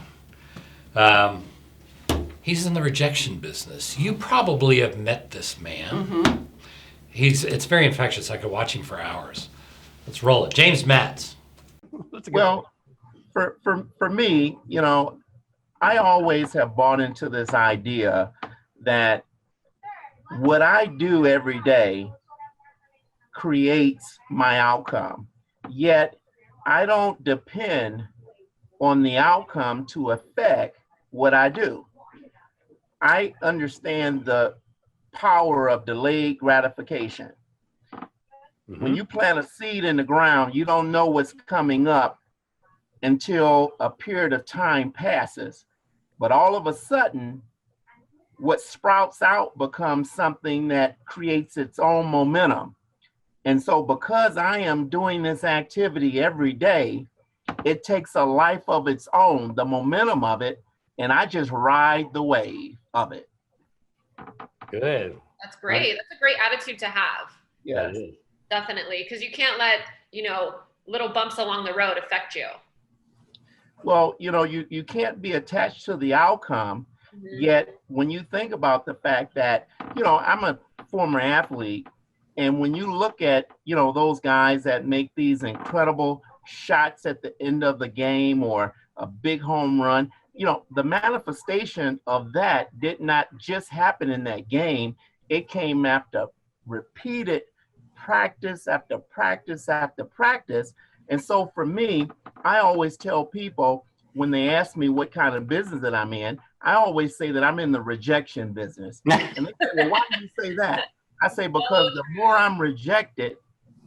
He's in the rejection business. You probably have met this man. Mm-hmm. It's very infectious. I could watch him for hours. Let's roll it. James Matz. Well, for me, you know, I always have bought into this idea that what I do every day creates my outcome. Yet I don't depend on the outcome to affect what I do. I understand the power of delayed gratification. When you plant a seed in the ground, you don't know what's coming up until a period of time passes. But all of a sudden, what sprouts out becomes something that creates its own momentum. And so because I am doing this activity every day, it takes a life of its own, the momentum of it, and I just ride the wave of it. Good. That's great. That's a great attitude to have. Yes. Definitely. Because you can't let, you know, little bumps along the road affect you. Well, you know, you can't be attached to the outcome. Yet when you think about the fact that, you know, I'm a former athlete, and when you look at, you know, those guys that make these incredible shots at the end of the game or a big home run, you know, the manifestation of that did not just happen in that game. It came after repeated practice after practice after practice. And so for me, I always tell people when they ask me what kind of business that I'm in, I always say that I'm in the rejection business. And they say, well, why do you say that? I say, because the more I'm rejected,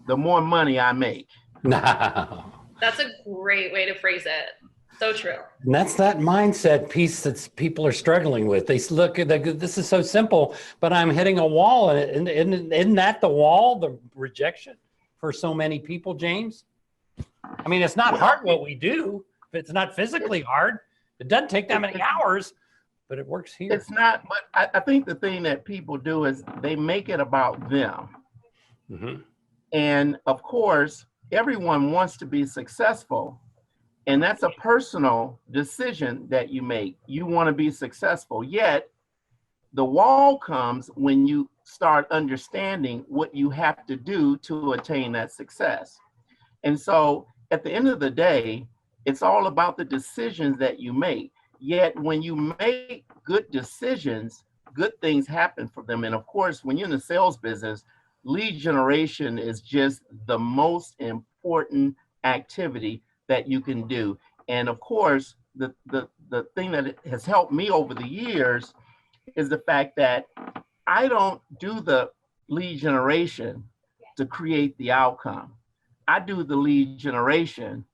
the more money I make. That's a great way to phrase it. So true. And that's that mindset piece that people are struggling with. They look at this is so simple, but I'm hitting a wall, and isn't that the wall, the rejection for so many people, James? I mean, it's not hard what we do. It's not physically hard. It doesn't take that many hours, but it works here. It's not, but I think the thing that people do is they make it about them. Mm-hmm. And of course, everyone wants to be successful. And that's a personal decision that you make. You want to be successful. Yet the wall comes when you start understanding what you have to do to attain that success. And so at the end of the day, it's all about the decisions that you make. Yet when you make good decisions, good things happen for them. And of course, when you're in the sales business, lead generation is just the most important activity that you can do. And of course, the thing that has helped me over the years is the fact that I don't do the lead generation to create the outcome. I do the lead generation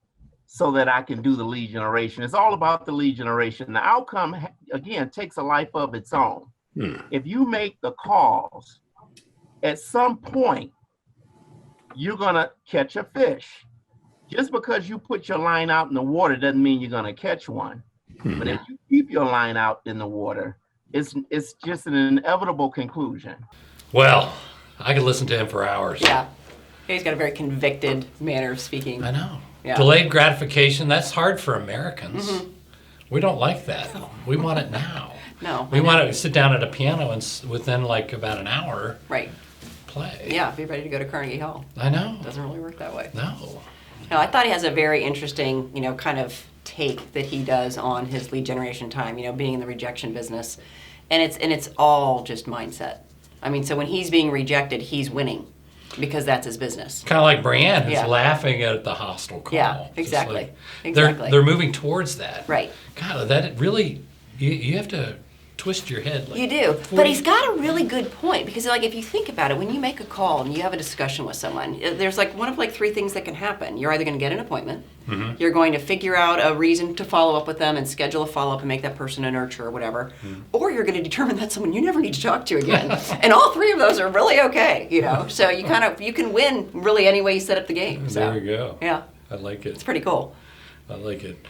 so that I can do the lead generation. It's all about the lead generation. The outcome, again, takes a life of its own. If you make the calls, at some point, you're gonna catch a fish. Just because you put your line out in the water doesn't mean you're gonna catch one. But if you keep your line out in the water, it's just an inevitable conclusion. Well, I could listen to him for hours. Yeah. He's got a very convicted manner of speaking. I know. Yeah. Delayed gratification, that's hard for Americans. We don't like that. We want it now. No. We want to sit down at a piano and within like about an hour, Right. play. Yeah, be ready to go to Carnegie Hall. I know. Doesn't really work that way. No. No, I thought he has a very interesting, kind of take that he does on his lead generation time, being in the rejection business. And it's all just mindset. I mean, so when he's being rejected, he's winning because that's his business. Kind of like Brienne, who's Yeah. laughing at the hostile call. Yeah, Just exactly. like- Exactly. They're moving towards that. Right. God, that really, you have to twist your head. Like You do. 40 But he's got a really good point because, like, if you think about it, when you make a call and you have a discussion with someone, there's like one of like three things that can happen. You're either going to get an appointment, you're going to figure out a reason to follow up with them and schedule a follow up and make that person a nurture or whatever, or you're going to determine that's someone you never need to talk to again. And all three of those are really okay, So you can win really any way you set up the game. So, There we go. Yeah, I like it. it's pretty cool. I like it.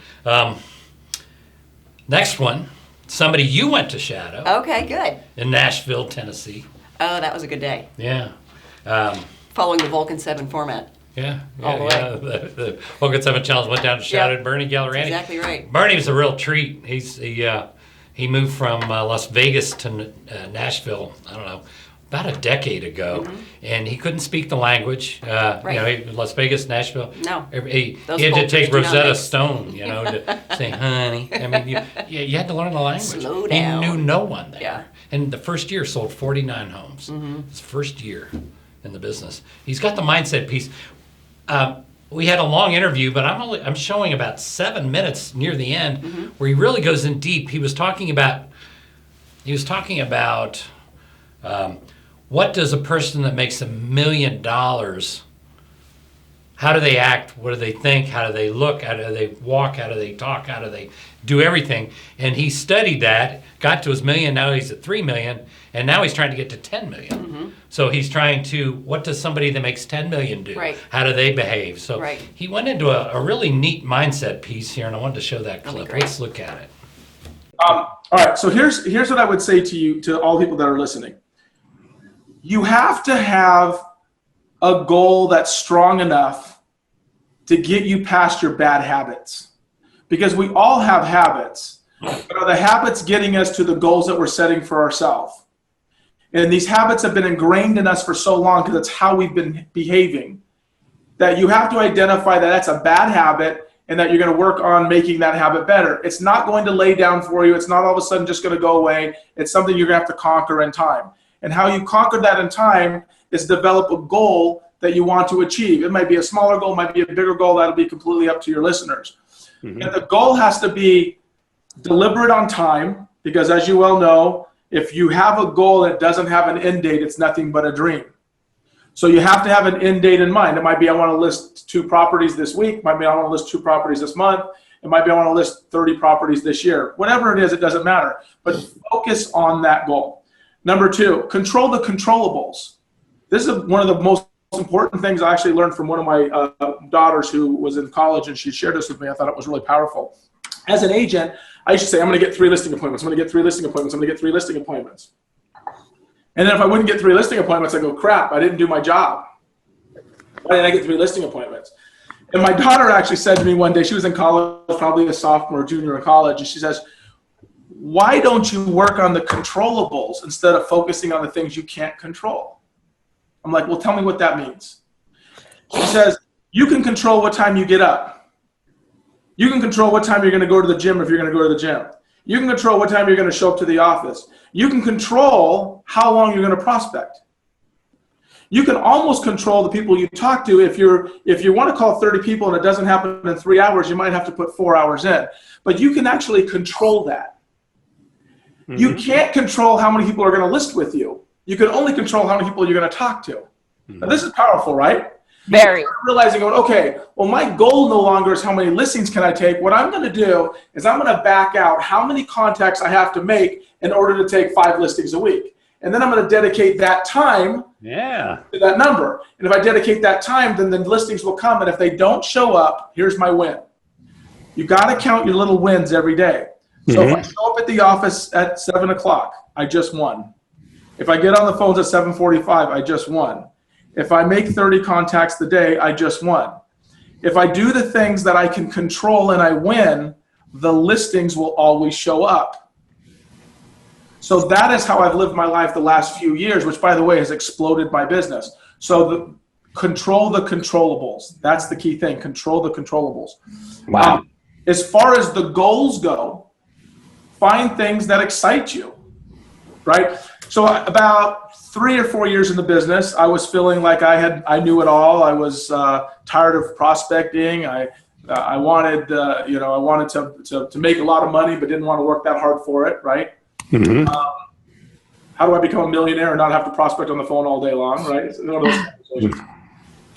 Next one, somebody you went to shadow Okay, good. in Nashville, Tennessee. Oh, that was a good day. Yeah. Following the Vulcan7 format. Yeah. All the way. The Vulcan7 Challenge went down to shadow. Bernie Gallerani. Exactly right. Bernie was a real treat. He moved from Las Vegas to Nashville, I don't know, about a decade ago, and he couldn't speak the language. Las Vegas, Nashville. No. He Those had to cultures take do not Rosetta mix. Stone, to say, honey. I mean, you had to learn the language. Slow down. He knew no one there. Yeah. And the first year sold 49 homes. His first year in the business. He's got the mindset piece. We had a long interview, but I'm showing about 7 minutes near the end where he really goes in deep. He was talking about what does a person that makes $1 million, how do they act? What do they think? How do they look? How do they walk? How do they talk? How do they do everything? And he studied that, got to his million, now he's at 3 million, and now he's trying to get to 10 million. So he's trying to, what does somebody that makes 10 million do? Right. How do they behave? So Right. he went into a really neat mindset piece here, and I wanted to show that That'd be clip. great. Let's look at it. All right, so here's what I would say to you, to all people that are listening. You have to have a goal that's strong enough to get you past your bad habits. Because we all have habits, but are the habits getting us to the goals that we're setting for ourselves? And these habits have been ingrained in us for so long because it's how we've been behaving, that you have to identify that that's a bad habit and that you're going to work on making that habit better. It's not going to lay down for you. It's not all of a sudden just going to go away. It's something you're going to have to conquer in time. And how you conquer that in time is develop a goal that you want to achieve. It might be a smaller goal, might be a bigger goal. That'll be completely up to your listeners. And the goal has to be deliberate on time, because as you well know, if you have a goal that doesn't have an end date, it's nothing but a dream. So you have to have an end date in mind. It might be I want to list 2 properties this week. Might be I want to list 2 properties this month. It might be I want to list 30 properties this year. Whatever it is, it doesn't matter. But focus on that goal. Number 2, control the controllables. This is one of the most important things I actually learned from one of my daughters who was in college, and she shared this with me. I thought it was really powerful. As an agent, I used to say, I'm going to get 3 listing appointments. I'm going to get 3 listing appointments. I'm going to get 3 listing appointments. And then if I wouldn't get 3 listing appointments, I go, crap, I didn't do my job. Why didn't I get 3 listing appointments? And my daughter actually said to me one day, she was in college, probably a sophomore or junior in college, and she says, why don't you work on the controllables instead of focusing on the things you can't control? I'm like, well, tell me what that means. She says, you can control what time you get up. You can control what time you're going to go to the gym if you're going to go to the gym. You can control what time you're going to show up to the office. You can control how long you're going to prospect. You can almost control the people you talk to. If you want to call 30 people and it doesn't happen in 3 hours, you might have to put 4 hours in. But you can actually control that. Mm-hmm. You can't control how many people are going to list with you. You can only control how many people you're going to talk to. Now, this is powerful, right? Very. Realizing, okay, well, my goal no longer is how many listings can I take. What I'm going to do is I'm going to back out how many contacts I have to make in order to take 5 listings a week. And then I'm going to dedicate that time to that number. And if I dedicate that time, then the listings will come. And if they don't show up, here's my win. You got to count your little wins every day. So if I show up at the office at 7 o'clock, I just won. If I get on the phones at 7:45, I just won. If I make 30 contacts the day, I just won. If I do the things that I can control and I win, the listings will always show up. So that is how I've lived my life the last few years, which, by the way, has exploded my business. So control the controllables. That's the key thing. Control the controllables. Wow. As far as the goals go, find things that excite you, right? So about 3 or 4 years in the business, I was feeling like I knew it all. I was tired of prospecting. I wanted to make a lot of money, but didn't want to work that hard for it, right? Mm-hmm. How do I become a millionaire and not have to prospect on the phone all day long, right? It's one of those conversations.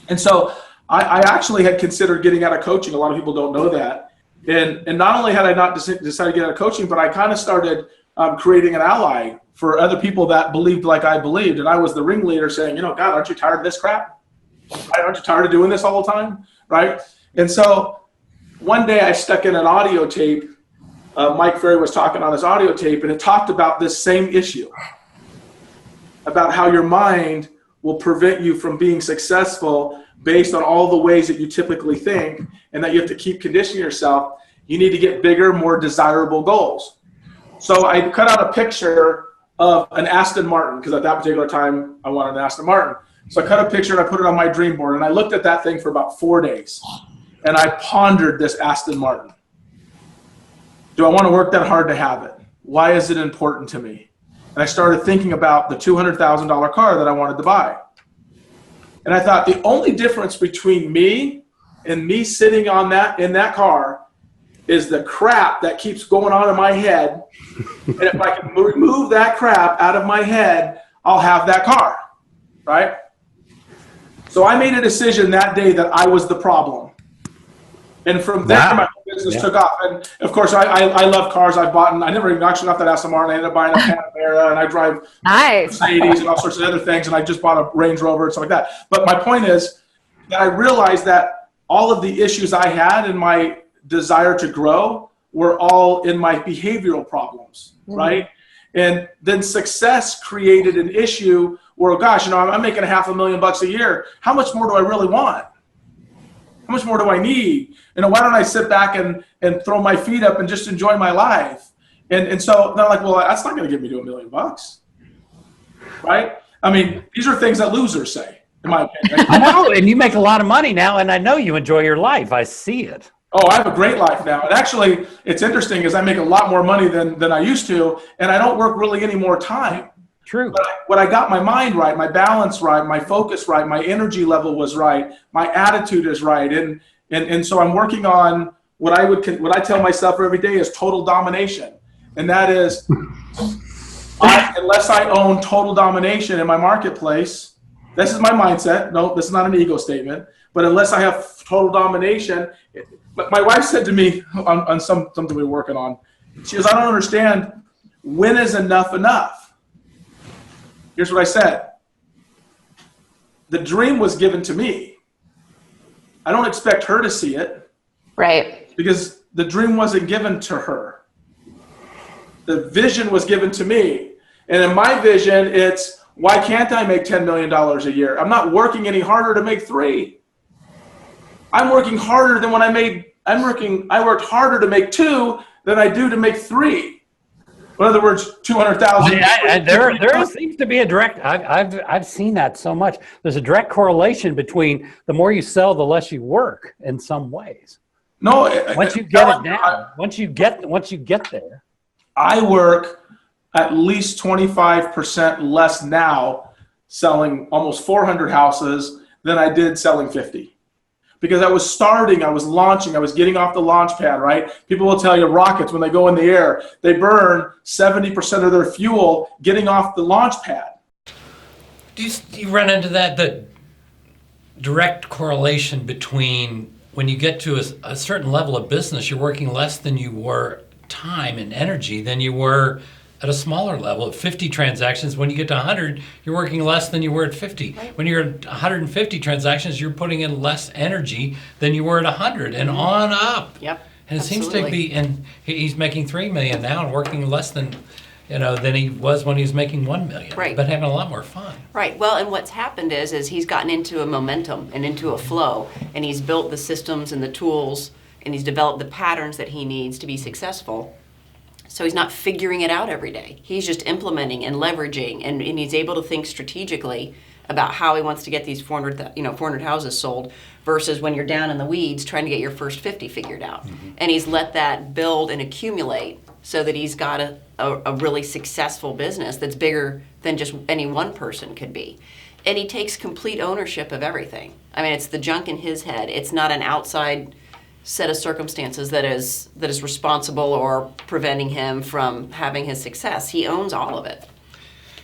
And so I actually had considered getting out of coaching. A lot of people don't know that. And not only had I not decided to get out of coaching, but I kind of started creating an ally for other people that believed like I believed. And I was the ringleader saying, God, aren't you tired of this crap? Aren't you tired of doing this all the time? Right? And so one day I stuck in an audio tape. Mike Ferry was talking on this audio tape, and it talked about this same issue, about how your mind will prevent you from being successful based on all the ways that you typically think, and that you have to keep conditioning yourself. You need to get bigger, more desirable goals. So I cut out a picture of an Aston Martin, because at that particular time I wanted an Aston Martin. So I cut a picture and I put it on my dream board, and I looked at that thing for about 4 days, and I pondered this Aston Martin. Do I want to work that hard to have it? Why is it important to me? And I started thinking about the $200,000 car that I wanted to buy. And I thought the only difference between me and me sitting on in that car is the crap that keeps going on in my head. And if I can remove that crap out of my head, I'll have that car, right? So I made a decision that day that I was the problem. And from there, my business took off. And of course, I love cars. I bought, and I never even actually got that Aston Martin. I ended up buying a Panamera, and I drive Mercedes and all sorts of other things. And I just bought a Range Rover and stuff like that. But my point is that I realized that all of the issues I had in my desire to grow were all in my behavioral problems, right? And then success created an issue where, gosh, I'm making $500,000 a year. How much more do I really want? How much more do I need? Why don't I sit back and throw my feet up and just enjoy my life? And so they're like, well, that's not going to get me to $1 million, right? I mean, these are things that losers say, in my opinion. I know, and you make a lot of money now, and I know you enjoy your life. I see it. Oh, I have a great life now. And actually, it's interesting is I make a lot more money than I used to, and I don't work really any more time. True. But when I got my mind right, my balance right, my focus right, my energy level was right, my attitude is right, and so I'm working on what I tell myself every day is total domination, and that is, unless I own total domination in my marketplace, this is my mindset. No, this is not an ego statement. But unless I have total domination, my wife said to me on something we're working on, she goes, I don't understand, when is enough enough? Here's what I said. The dream was given to me. I don't expect her to see it. Right. Because the dream wasn't given to her. The vision was given to me. And in my vision, it's, why can't I make $10 million a year? I'm not working any harder to make 3. I'm working harder than when I worked harder to make 2 than I do to make 3. In other words, 200,000. There seems to be a direct. I've seen that so much. There's a direct correlation between the more you sell, the less you work in some ways. No, once you get it down, once you get there, I work at least 25% less now selling almost 400 houses than I did selling 50. Because I was starting, I was launching, I was getting off the launch pad, right? People will tell you rockets, when they go in the air, they burn 70% of their fuel getting off the launch pad. Do you run into that, the direct correlation between when you get to a certain level of business, you're working less than you were time and energy than you were at a smaller level at 50 transactions. When you get to 100, you're working less than you were at 50. Right. When you're at 150 transactions, you're putting in less energy than you were at 100 and on up. Yep. And it seems to be, and he's making $3 million now and working less than he was when he was making $1 million. Right. But having a lot more fun. Right. Well, and what's happened is he's gotten into a momentum and into a flow, and he's built the systems and the tools, and he's developed the patterns that he needs to be successful. So he's not figuring it out every day. He's just implementing and leveraging, and he's able to think strategically about how he wants to get these 400 houses sold versus when you're down in the weeds trying to get your first 50 figured out. Mm-hmm. And he's let that build and accumulate so that he's got a really successful business that's bigger than just any one person could be. And he takes complete ownership of everything. I mean, it's the junk in his head. It's not an outside set of circumstances that is responsible or preventing him from having his success. He owns all of it.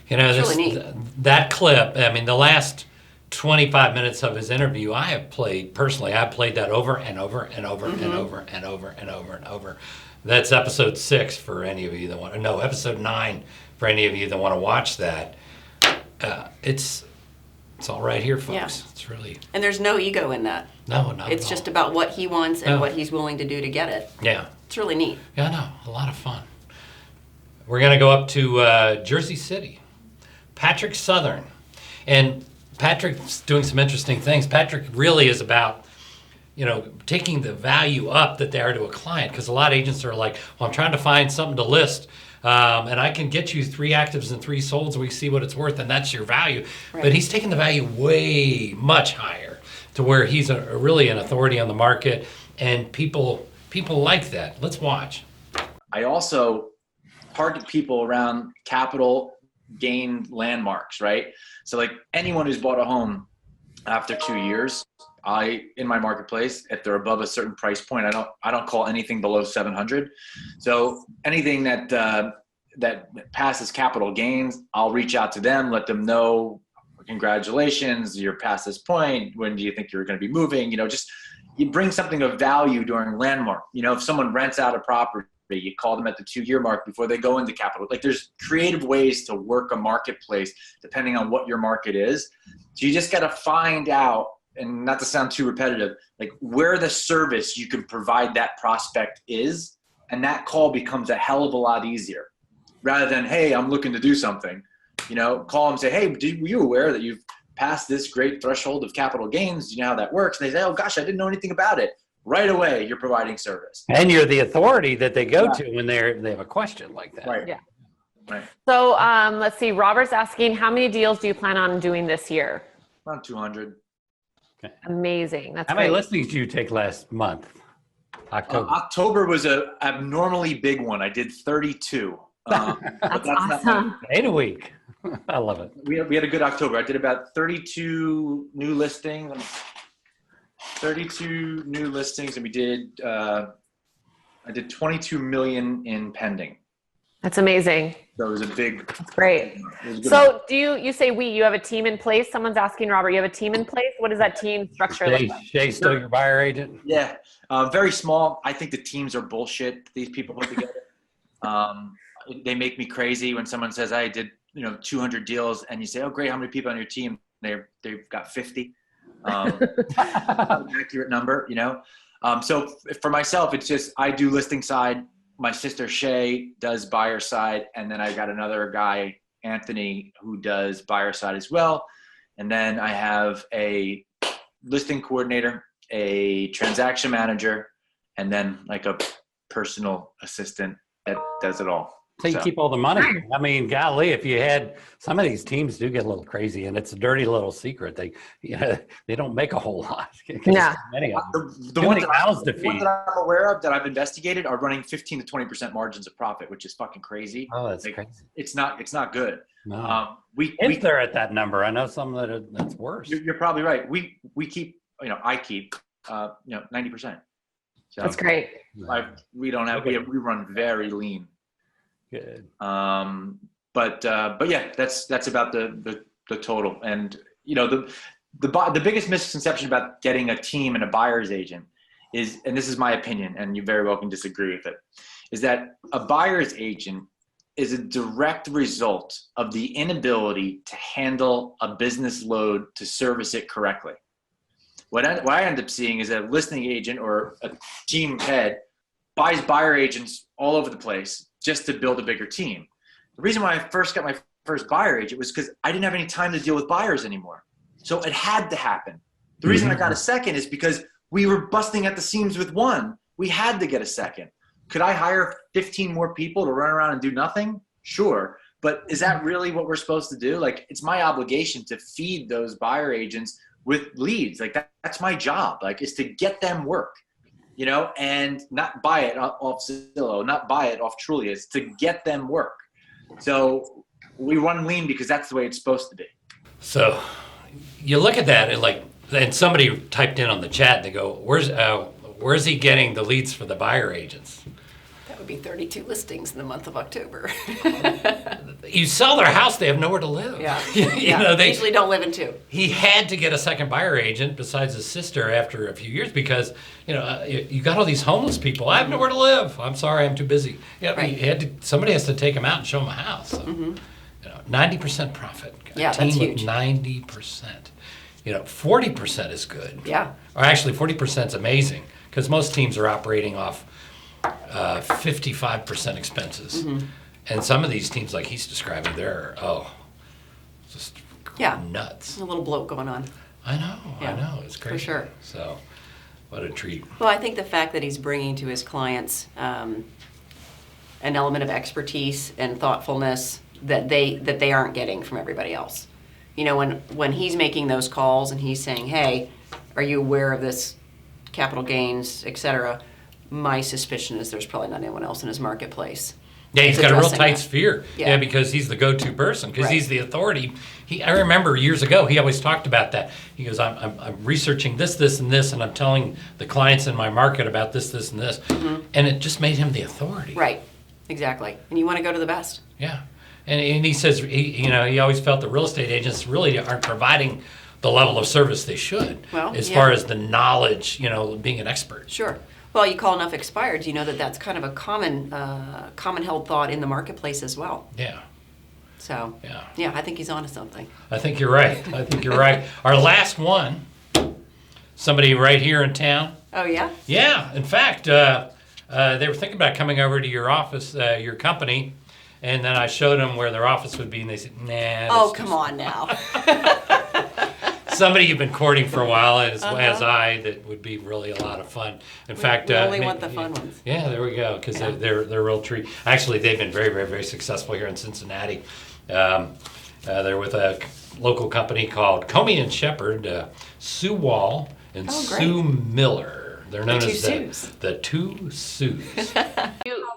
It's really neat. That clip, I mean, the last 25 minutes of his interview, I've played that over and over and over and over and over and over and over. That's episode 6 for any of you that want to know. Episode 9 for any of you that want to watch that. It's all right here, folks. Yeah. It's really... And there's no ego in that. No, not It's at just all. about what he wants and what he's willing to do to get it. Yeah. It's really neat. Yeah, no, a lot of fun. We're going to go up to Jersey City. Patrick Southern. And Patrick's doing some interesting things. Patrick really is about, taking the value up that they are to a client, because a lot of agents are like, well, I'm trying to find something to list. And I can get you 3 actives and 3 solds, and we see what it's worth, and that's your value. Right. But he's taking the value way much higher to where he's really an authority on the market, and people like that. Let's watch. I also target people around capital gain landmarks, right? So like anyone who's bought a home after 2 years, in my marketplace, if they're above a certain price point, I don't call anything below 700. So anything that passes capital gains, I'll reach out to them, let them know, congratulations, you're past this point. When do you think you're going to be moving? Just you bring something of value during landmark. If someone rents out a property, you call them at the 2-year mark before they go into capital. Like there's creative ways to work a marketplace depending on what your market is. So you just got to find out, and not to sound too repetitive, like where the service you can provide that prospect is, and that call becomes a hell of a lot easier. Rather than, hey, I'm looking to do something, call them and say, hey, were you aware that you've passed this great threshold of capital gains? Do you know how that works? And they say, oh gosh, I didn't know anything about it. Right away, you're providing service. And you're the authority that they go to when they have a question like that. Right. Yeah. Right. So let's see. Robert's asking, how many deals do you plan on doing this year? Around 200. Okay. Amazing. That's how many listings did you take last month? October. October was an abnormally big one. I did 32. That's awesome. 8 a week. I love it. We had a good October. I did about 32 new listings. 32 new listings, and I did 22 million in pending. That's amazing. So it was a big. That's great. So do you say you have a team in place? Someone's asking, Robert, you have a team in place? What does that team structure look like? Shay's still your buyer agent? Yeah, very small. I think the teams are bullshit these people put together. They make me crazy when someone says, I did 200 deals, and you say, oh great, how many people on your team? They've got 50. Not an accurate number, so for myself, it's just I do listing side. My sister Shay does buyer side, and then I got another guy, Anthony, who does buyer side as well. And then I have a listing coordinator, a transaction manager, and then like a personal assistant that does it all. So you keep all the money. I mean, golly, if you had, some of these teams do get a little crazy, and it's a dirty little secret. They don't make a whole lot. Yeah. The ones that I'm aware of that I've investigated are running 15 to 20% margins of profit, which is fucking crazy. Oh, that's crazy. It's not good. No. If they're at that number, I know some that's worse. You're probably right. We keep, I keep, 90%. So that's great. We don't have, we run very lean. Good. But yeah, that's about the total. And the biggest misconception about getting a team and a buyer's agent is, and this is my opinion, and you very well can disagree with it, is that a buyer's agent is a direct result of the inability to handle a business load to service it correctly. What I end up seeing is a listing agent or a team head buys buyer agents all over the place just to build a bigger team. The reason why I first got my first buyer agent was because I didn't have any time to deal with buyers anymore. So it had to happen. The reason I got a second is because we were busting at the seams with one. We had to get a second. Could I hire 15 more people to run around and do nothing? Sure. But is that really what we're supposed to do? Like, it's my obligation to feed those buyer agents with leads. Like that's my job, is to get them work. And not buy it off Zillow, not buy it off Trulia. It's to get them work. So we run lean because that's the way it's supposed to be. So you look at that and somebody typed in on the chat, they go, where's he getting the leads for the buyer agents? That would be 32 listings in the month of October. You sell their house, they have nowhere to live. Yeah. They usually don't live in two. He had to get a second buyer agent besides his sister after a few years because, you got all these homeless people. I have nowhere to live. I'm sorry, I'm too busy. Right. Somebody has to take them out and show them a house. So, 90% profit. Yeah, that's huge. 90%. 40% is good. Yeah. Or actually, 40% is amazing because most teams are operating off 55% expenses. And some of these teams, like he's describing, they're, just nuts. A little bloat going on. I know. It's crazy. For sure. So, what a treat. Well, I think the fact that he's bringing to his clients an element of expertise and thoughtfulness that they aren't getting from everybody else. When he's making those calls and he's saying, hey, are you aware of this capital gains, et cetera, my suspicion is there's probably not anyone else in his marketplace. Yeah, he's got a real tight that. sphere. Yeah, because he's the go-to person, because Right. he's the authority. I remember years ago, he always talked about that. He goes, I'm researching this, and this, and I'm telling the clients in my market about this, and this. And it just made him the authority. Right, exactly. And you want to go to the best. Yeah. And he says, he always felt that real estate agents really aren't providing the level of service they should, as far as the knowledge, being an expert. Sure. Well, you call enough expired, you know that's kind of a common held thought in the marketplace as well. Yeah. So, yeah, I think he's onto something. I think you're right. Our last one, somebody right here in town. Oh, yeah? Yeah. In fact, they were thinking about coming over to your office, your company, and then I showed them where their office would be, and they said, nah. Oh, come on now. Somebody you've been courting for a while, as I, that would be really a lot of fun. In fact, we only want the fun ones. Yeah, there we go, because they're a real treat. Actually, they've been very, very, very successful here in Cincinnati. They're with a local company called Comey and Shepard, Sue Wall and Sue Miller. They're known as the two Sues.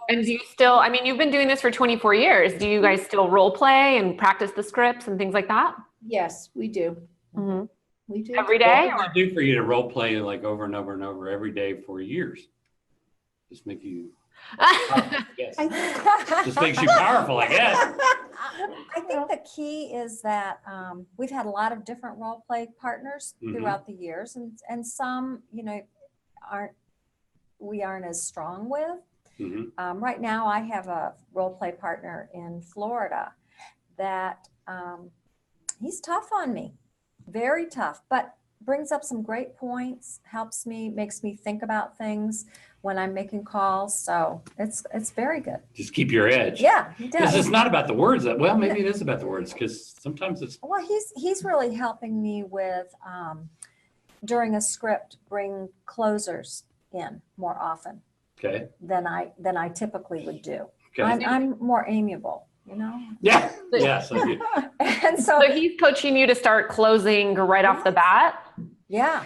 And do you still, you've been doing this for 24 years. Do you guys still role play and practice the scripts and things like that? Yes, we do. Mm-hmm. We do. Every day? What does it do for you to role play over and over and over every day for years? Just make you... Yes. Just makes you powerful, I guess. I think the key is that we've had a lot of different role play partners throughout the years, and some, we aren't as strong with. Right now, I have a role play partner in Florida that he's tough on me, very tough, but brings up some great points, helps me, makes me think about things when I'm making calls. So it's very good. Just keep your edge. Yeah, he Because does. it's not about the words. Well, maybe it is about the words because sometimes it's. Well, he's really helping me with during a script, bring closers in more often. Okay. Than I typically would do. Okay. I'm more amiable, Yeah. Yeah. So you, And so he's coaching you to start closing right off the bat. Yeah.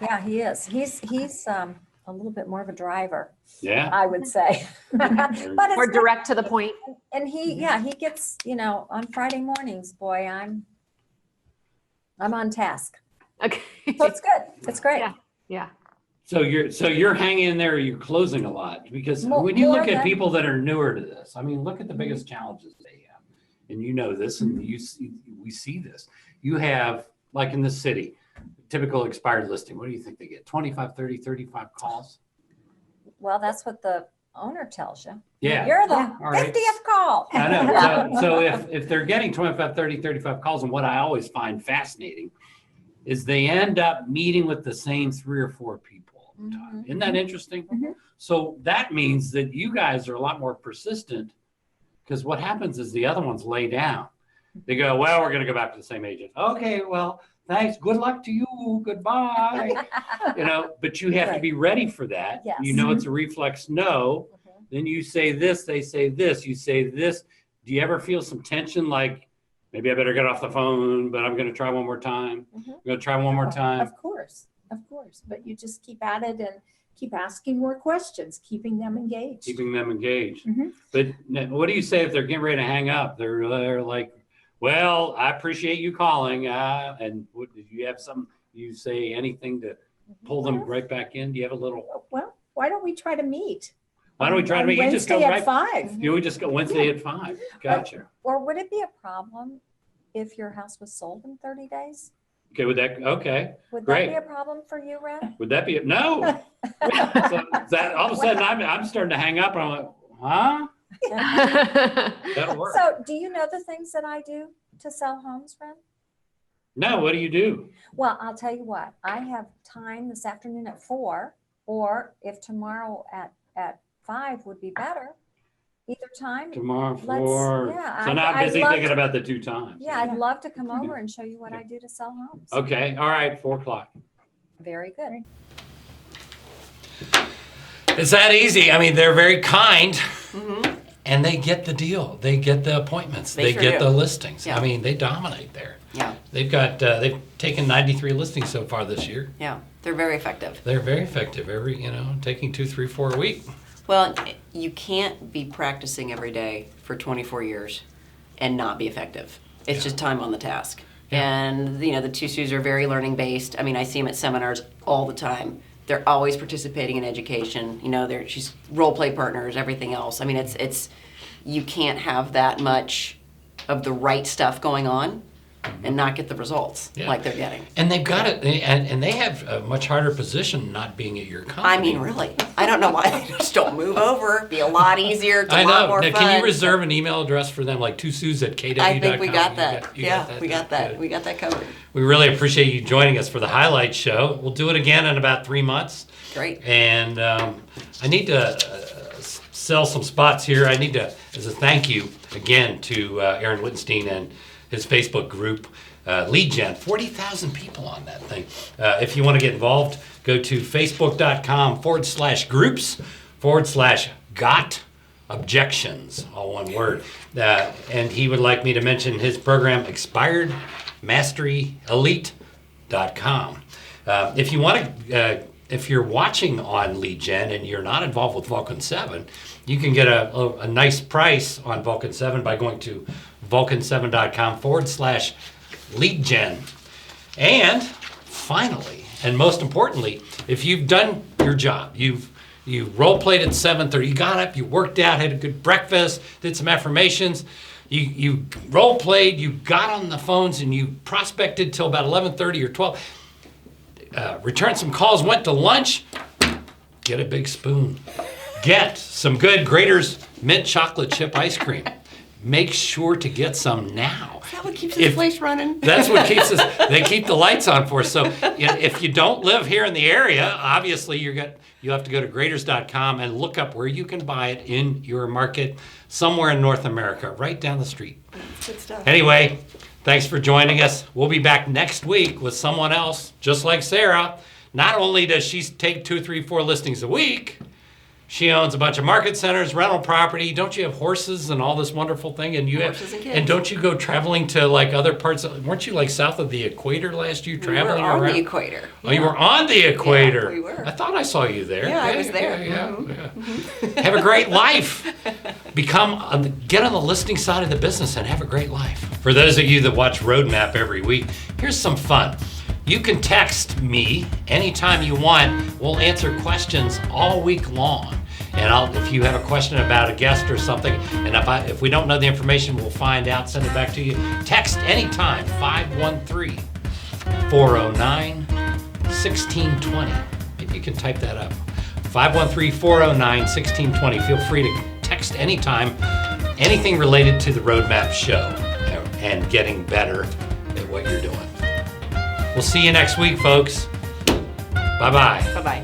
Yeah, he is. He's a little bit more of a driver. Yeah. I would say. But it's more direct to the point. And he gets, on Friday mornings, boy, I'm on task. Okay. So it's good. It's great. Yeah. So you're hanging in there. You're closing a lot because when you look at people that are newer to this, I mean, look at the biggest challenges they have, and this, and we see this. You have, like in the city, typical expired listing. What do you think they get? 25, 30, 35 calls? Well, that's what the owner tells you. Yeah. You're the All right. 50th call. I know. So if they're getting 25, 30, 35 calls, and what I always find fascinating is they end up meeting with the same 3 or 4 people. Isn't that interesting? So that means that you guys are a lot more persistent because what happens is the other ones lay down. They go, well, we're going to go back to the same agent. Okay, well, thanks. Good luck to you. Goodbye. But you have to be ready for that. Yes. It's a reflex no. Then you say this, they say this, you say this. Do you ever feel some tension like, maybe I better get off the phone, but I'm going to try one more time. I'm going to try one more time. Of course. But you just keep at it and keep asking more questions, keeping them engaged. But what do you say if they're getting ready to hang up? They're like, well, I appreciate you calling. And did you have you say anything to pull them right back in? Do you have a little? Well, why don't we try to meet? Why don't we try to meet? You just go Wednesday right at 5. You would just go Wednesday at 5. Gotcha. Or would it be a problem if your house was sold in 30 days? Okay, would that great. That be a problem for you, Ren? Would that be no? So that all of a sudden I'm starting to hang up and I'm like, huh? That'll work. So do you know the things that I do to sell homes, Ren? No, what do you do? Well, I'll tell you what. I have time this afternoon at 4, or if tomorrow at 5 would be better. Either time. Tomorrow 4. So now I'm busy thinking about the 2 times. Yeah, I'd love to come over and show you what I do to sell homes. Okay. All right. 4 o'clock. Very good. It's that easy. I mean, they're very kind, and they get the deal. They get the appointments. They get the listings. Yeah. I mean, they dominate there. Yeah. They've taken 93 listings so far this year. Yeah, they're very effective. They're very effective. Taking 2, 3, 4 a week. Well, you can't be practicing every day for 24 years and not be effective. It's just time on the task. Yeah. And, the 2 Sues are very learning based. I mean, I see them at seminars all the time. They're always participating in education. She's role play partners, everything else. I mean, it's you can't have that much of the right stuff going on and not get the results like they're getting. And they've got it, and they have a much harder position not being at your company. I mean, really. I don't know why they just don't move over. It'd be a lot easier. It's a lot more now, fun. can you reserve an email address for them, like 2Sues@kw.com? I think we got that. We got that. We got that covered. We really appreciate you joining us for the highlight show. We'll do it again in about 3 months. Great. And I need to sell some spots here. I need to, as a thank you again to Aaron Wittenstein and his Facebook group, Lead Gen, 40,000 people on that thing. If you want to get involved, go to facebook.com/groups/got objections, all one word. And he would like me to mention his program, expiredmasteryelite.com. If you want to, if you're watching on Lead Gen and you're not involved with Vulcan7, you can get a nice price on Vulcan7 by going to vulcan7.com/lead gen. And finally, and most importantly, if you've done your job, you've You role played at 7:30. You got up, you worked out, had a good breakfast, did some affirmations. You role played, you got on the phones, and you prospected till about 11:30 or 12. Returned some calls, went to lunch. Get a big spoon. Get some good Grater's mint chocolate chip ice cream. Make sure to get some now. Is that what keeps this place running? That's what keeps us. They keep the lights on for us. So if you don't live here in the area, obviously you have to go to graters.com and look up where you can buy it in your market somewhere in North America, right down the street. Good stuff. Anyway, thanks for joining us. We'll be back next week with someone else, just like Sarah. Not only does she take 2, 3, 4 listings a week, she owns a bunch of market centers, rental property. Don't you have horses and all this wonderful thing? And Horses and kids. and don't you go traveling to like other parts of, weren't you like south of the equator last year traveling We were on around? the equator. Oh, you were on the equator. Yeah, we were. I thought I saw you there. Yeah, I was there. Yeah. Have a great life. Get on the listing side of the business and have a great life. For those of you that watch Roadmap every week, here's some fun. You can text me anytime you want. We'll answer questions all week long. And if you have a question about a guest or something, and if we don't know the information, we'll find out, send it back to you. Text anytime, 513-409-1620. Maybe you can type that up. 513-409-1620. Feel free to text anytime, anything related to the Roadmap show and getting better at what you're doing. We'll see you next week, folks. Bye-bye. Bye-bye.